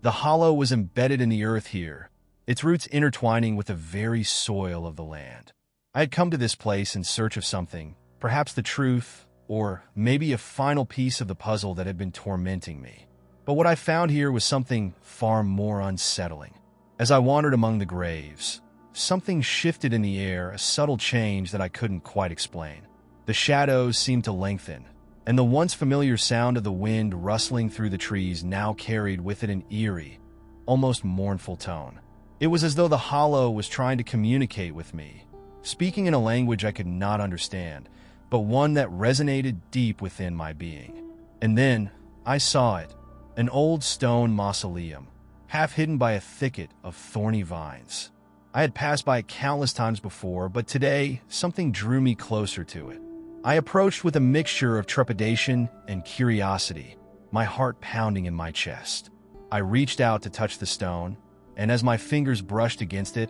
The hollow was embedded in the earth here, its roots intertwining with the very soil of the land. I had come to this place in search of something, perhaps the truth, or maybe a final piece of the puzzle that had been tormenting me. But what I found here was something far more unsettling. As I wandered among the graves, something shifted in the air, a subtle change that I couldn't quite explain. The shadows seemed to lengthen, and the once familiar sound of the wind rustling through the trees now carried with it an eerie, almost mournful tone. It was as though the hollow was trying to communicate with me, speaking in a language I could not understand, but one that resonated deep within my being. And then I saw it, an old stone mausoleum, half hidden by a thicket of thorny vines. I had passed by it countless times before, but today something drew me closer to it. I approached with a mixture of trepidation and curiosity, my heart pounding in my chest. I reached out to touch the stone, and as my fingers brushed against it,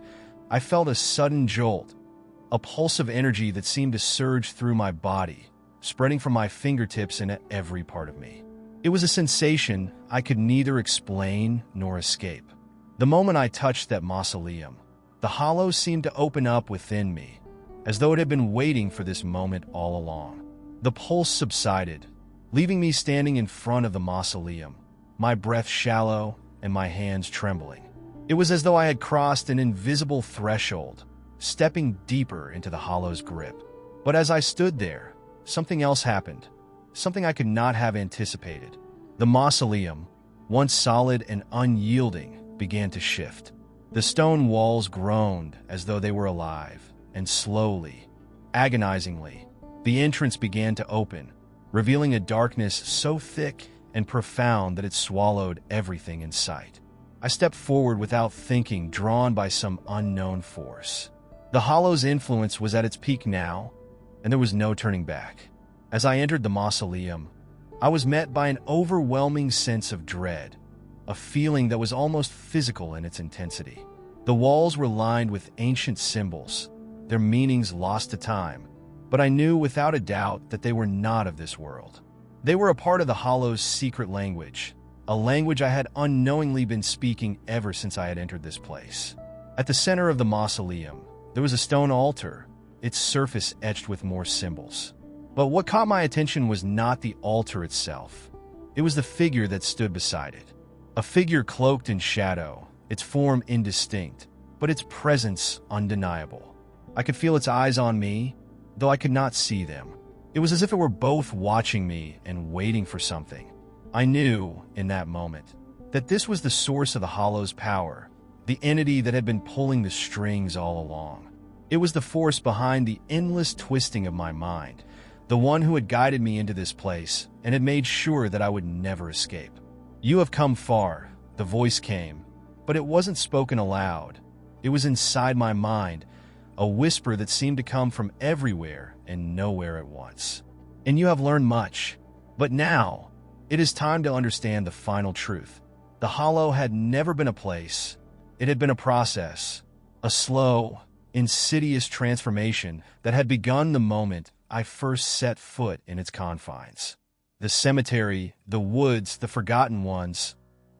I felt a sudden jolt, a pulse of energy that seemed to surge through my body, spreading from my fingertips into every part of me. It was a sensation I could neither explain nor escape. The moment I touched that mausoleum, the hollow seemed to open up within me, as though it had been waiting for this moment all along. The pulse subsided, leaving me standing in front of the mausoleum, my breath shallow and my hands trembling. It was as though I had crossed an invisible threshold, stepping deeper into the hollow's grip. But as I stood there, something else happened, something I could not have anticipated. The mausoleum, once solid and unyielding, began to shift. The stone walls groaned as though they were alive, and slowly, agonizingly, the entrance began to open, revealing a darkness so thick and profound that it swallowed everything in sight. I stepped forward without thinking, drawn by some unknown force. The hollow's influence was at its peak now, and there was no turning back. As I entered the mausoleum, I was met by an overwhelming sense of dread, a feeling that was almost physical in its intensity. The walls were lined with ancient symbols, their meanings lost to time, but I knew without a doubt that they were not of this world. They were a part of the hollow's secret language, a language I had unknowingly been speaking ever since I had entered this place. At the center of the mausoleum, there was a stone altar, its surface etched with more symbols. But what caught my attention was not the altar itself. It was the figure that stood beside it. A figure cloaked in shadow, its form indistinct, but its presence undeniable. I could feel its eyes on me, though I could not see them. It was as if it were both watching me and waiting for something. I knew, in that moment, that this was the source of the hollow's power, the entity that had been pulling the strings all along. It was the force behind the endless twisting of my mind, the one who had guided me into this place and had made sure that I would never escape. "You have come far," the voice came, but it wasn't spoken aloud. It was inside my mind, a whisper that seemed to come from everywhere and nowhere at once. "And you have learned much, but now it is time to understand the final truth. The hollow had never been a place. It had been a process, a slow, insidious transformation that had begun the moment I first set foot in its confines. The cemetery, the woods, the forgotten ones,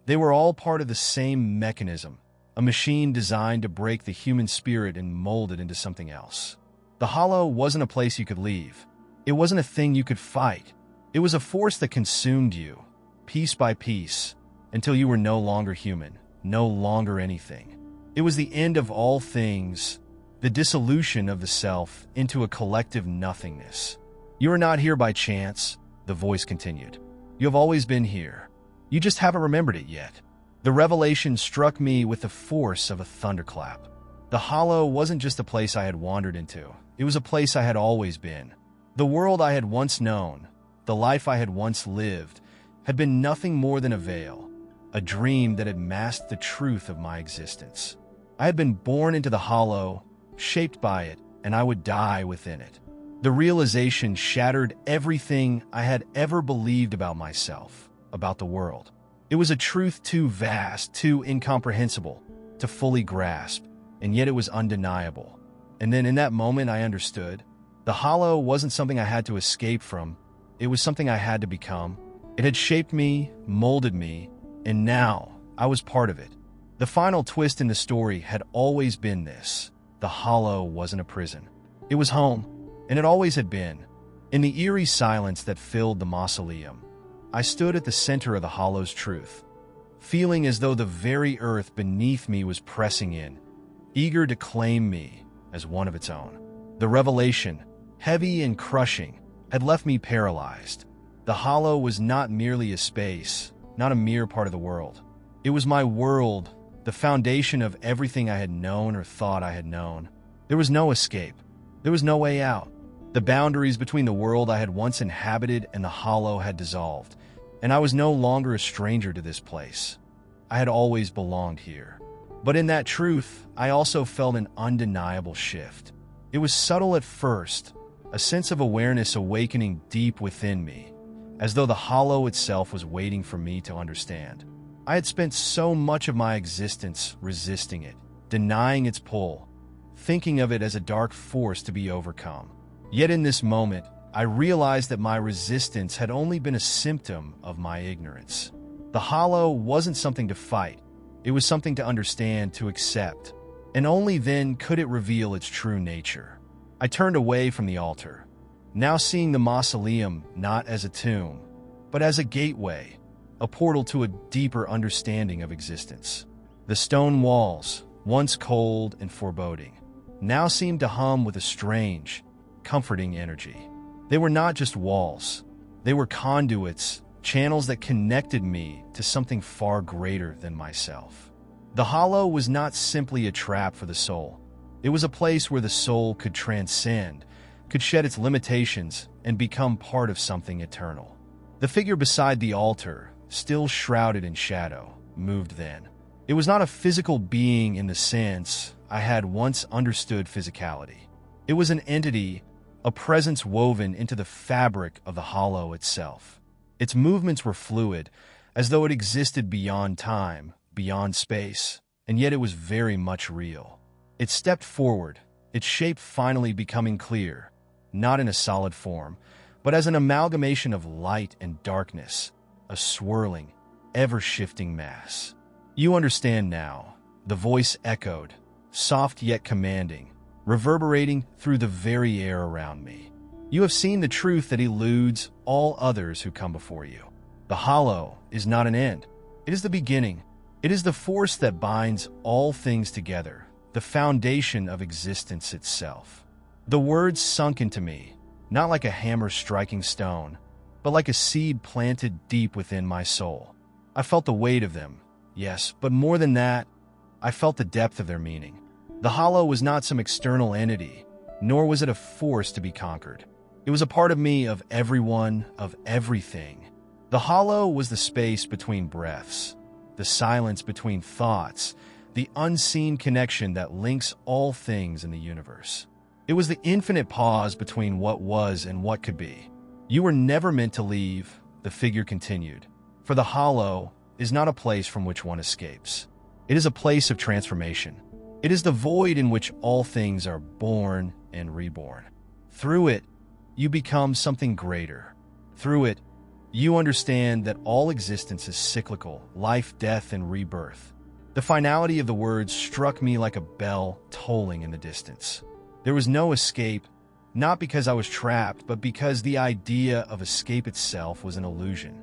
they were all part of the same mechanism, a machine designed to break the human spirit and mold it into something else. The hollow wasn't a place you could leave. It wasn't a thing you could fight. It was a force that consumed you, piece by piece, until you were no longer human, no longer anything. It was the end of all things, the dissolution of the self into a collective nothingness. "You are not here by chance," the voice continued. "You have always been here. You just haven't remembered it yet." The revelation struck me with the force of a thunderclap. The hollow wasn't just a place I had wandered into. It was a place I had always been. The world I had once known, the life I had once lived, had been nothing more than a veil, a dream that had masked the truth of my existence. I had been born into the hollow, shaped by it, and I would die within it. The realization shattered everything I had ever believed about myself, about the world. It was a truth too vast, too incomprehensible to fully grasp, and yet it was undeniable. And then in that moment I understood. The hollow wasn't something I had to escape from. It was something I had to become. It had shaped me, molded me, and now I was part of it. The final twist in the story had always been this. The hollow wasn't a prison. It was home, and it always had been. In the eerie silence that filled the mausoleum, I stood at the center of the hollow's truth, feeling as though the very earth beneath me was pressing in, eager to claim me as one of its own. The revelation, heavy and crushing, had left me paralyzed. The hollow was not merely a space, not a mere part of the world. It was my world, the foundation of everything I had known or thought I had known. There was no escape. There was no way out. The boundaries between the world I had once inhabited and the hollow had dissolved, and I was no longer a stranger to this place. I had always belonged here. But in that truth, I also felt an undeniable shift. It was subtle at first, a sense of awareness awakening deep within me, as though the hollow itself was waiting for me to understand. I had spent so much of my existence resisting it, denying its pull, thinking of it as a dark force to be overcome. Yet in this moment, I realized that my resistance had only been a symptom of my ignorance. The hollow wasn't something to fight. It was something to understand, to accept, and only then could it reveal its true nature. I turned away from the altar, now seeing the mausoleum not as a tomb, but as a gateway, a portal to a deeper understanding of existence. The stone walls, once cold and foreboding, now seemed to hum with a strange, comforting energy. They were not just walls. They were conduits, channels that connected me to something far greater than myself. The hollow was not simply a trap for the soul. It was a place where the soul could transcend, could shed its limitations, and become part of something eternal. The figure beside the altar, still shrouded in shadow, moved then. It was not a physical being in the sense I had once understood physicality. It was an entity, a presence woven into the fabric of the hollow itself. Its movements were fluid, as though it existed beyond time, beyond space, and yet it was very much real. It stepped forward, its shape finally becoming clear, not in a solid form, but as an amalgamation of light and darkness, a swirling, ever-shifting mass. "You understand now," the voice echoed, soft yet commanding, reverberating through the very air around me. "You have seen the truth that eludes all others who come before you. The hollow is not an end. It is the beginning. It is the force that binds all things together, the foundation of existence itself." The words sunk into me, not like a hammer striking stone, but like a seed planted deep within my soul. I felt the weight of them, yes, but more than that, I felt the depth of their meaning. The hollow was not some external entity, nor was it a force to be conquered. It was a part of me, of everyone, of everything. The hollow was the space between breaths, the silence between thoughts, the unseen connection that links all things in the universe. It was the infinite pause between what was and what could be. "You were never meant to leave," the figure continued, "for the hollow is not a place from which one escapes. It is a place of transformation. It is the void in which all things are born and reborn. Through it, you become something greater. Through it, you understand that all existence is cyclical, life, death, and rebirth." The finality of the words struck me like a bell tolling in the distance. There was no escape, not because I was trapped, but because the idea of escape itself was an illusion.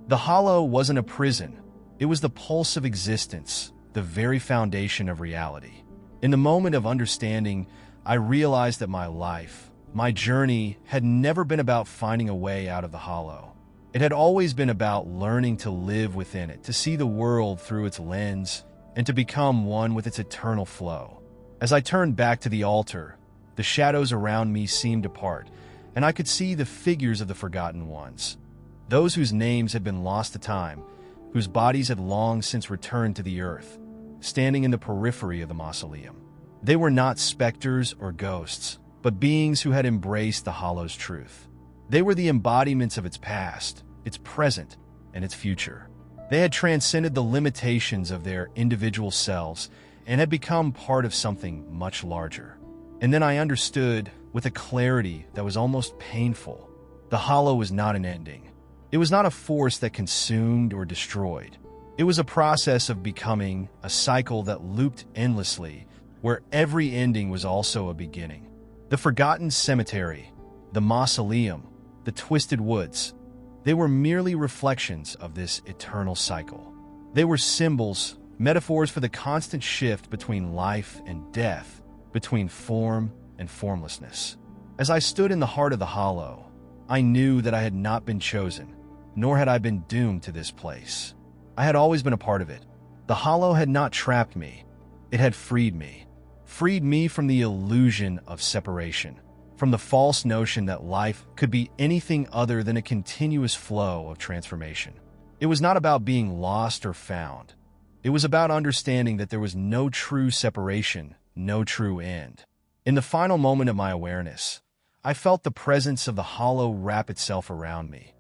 The hollow wasn't a prison. It was the pulse of existence, the very foundation of reality. In the moment of understanding, I realized that my life, my journey, had never been about finding a way out of the hollow. It had always been about learning to live within it, to see the world through its lens, and to become one with its eternal flow. As I turned back to the altar, the shadows around me seemed apart, and I could see the figures of the forgotten ones. Those whose names had been lost to time, whose bodies had long since returned to the earth, standing in the periphery of the mausoleum. They were not specters or ghosts, but beings who had embraced the hollow's truth. They were the embodiments of its past, its present, and its future. They had transcended the limitations of their individual selves and had become part of something much larger. And then I understood, with a clarity that was almost painful, the hollow was not an ending. It was not a force that consumed or destroyed. It was a process of becoming, a cycle that looped endlessly, where every ending was also a beginning. The forgotten cemetery, the mausoleum, the twisted woods, they were merely reflections of this eternal cycle. They were symbols, metaphors for the constant shift between life and death, between form and formlessness. As I stood in the heart of the hollow, I knew that I had not been chosen, nor had I been doomed to this place. I had always been a part of it. The hollow had not trapped me. It had freed me from the illusion of separation, from the false notion that life could be anything other than a continuous flow of transformation. It was not about being lost or found. It was about understanding that there was no true separation, no true end. In the final moment of my awareness, I felt the presence of the hollow wrap itself around me,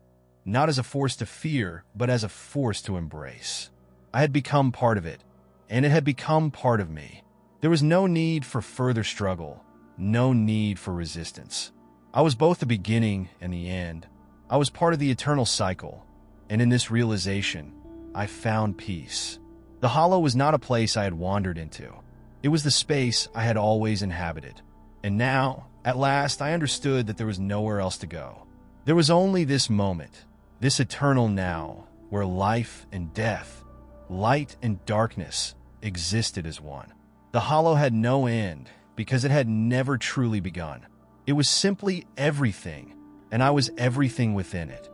not as a force to fear, but as a force to embrace. I had become part of it, and it had become part of me. There was no need for further struggle, no need for resistance. I was both the beginning and the end. I was part of the eternal cycle, and in this realization, I found peace. The hollow was not a place I had wandered into. It was the space I had always inhabited. And now, at last, I understood that there was nowhere else to go. There was only this moment, this eternal now, where life and death, light and darkness existed as one. The hollow had no end because it had never truly begun. It was simply everything, and I was everything within it.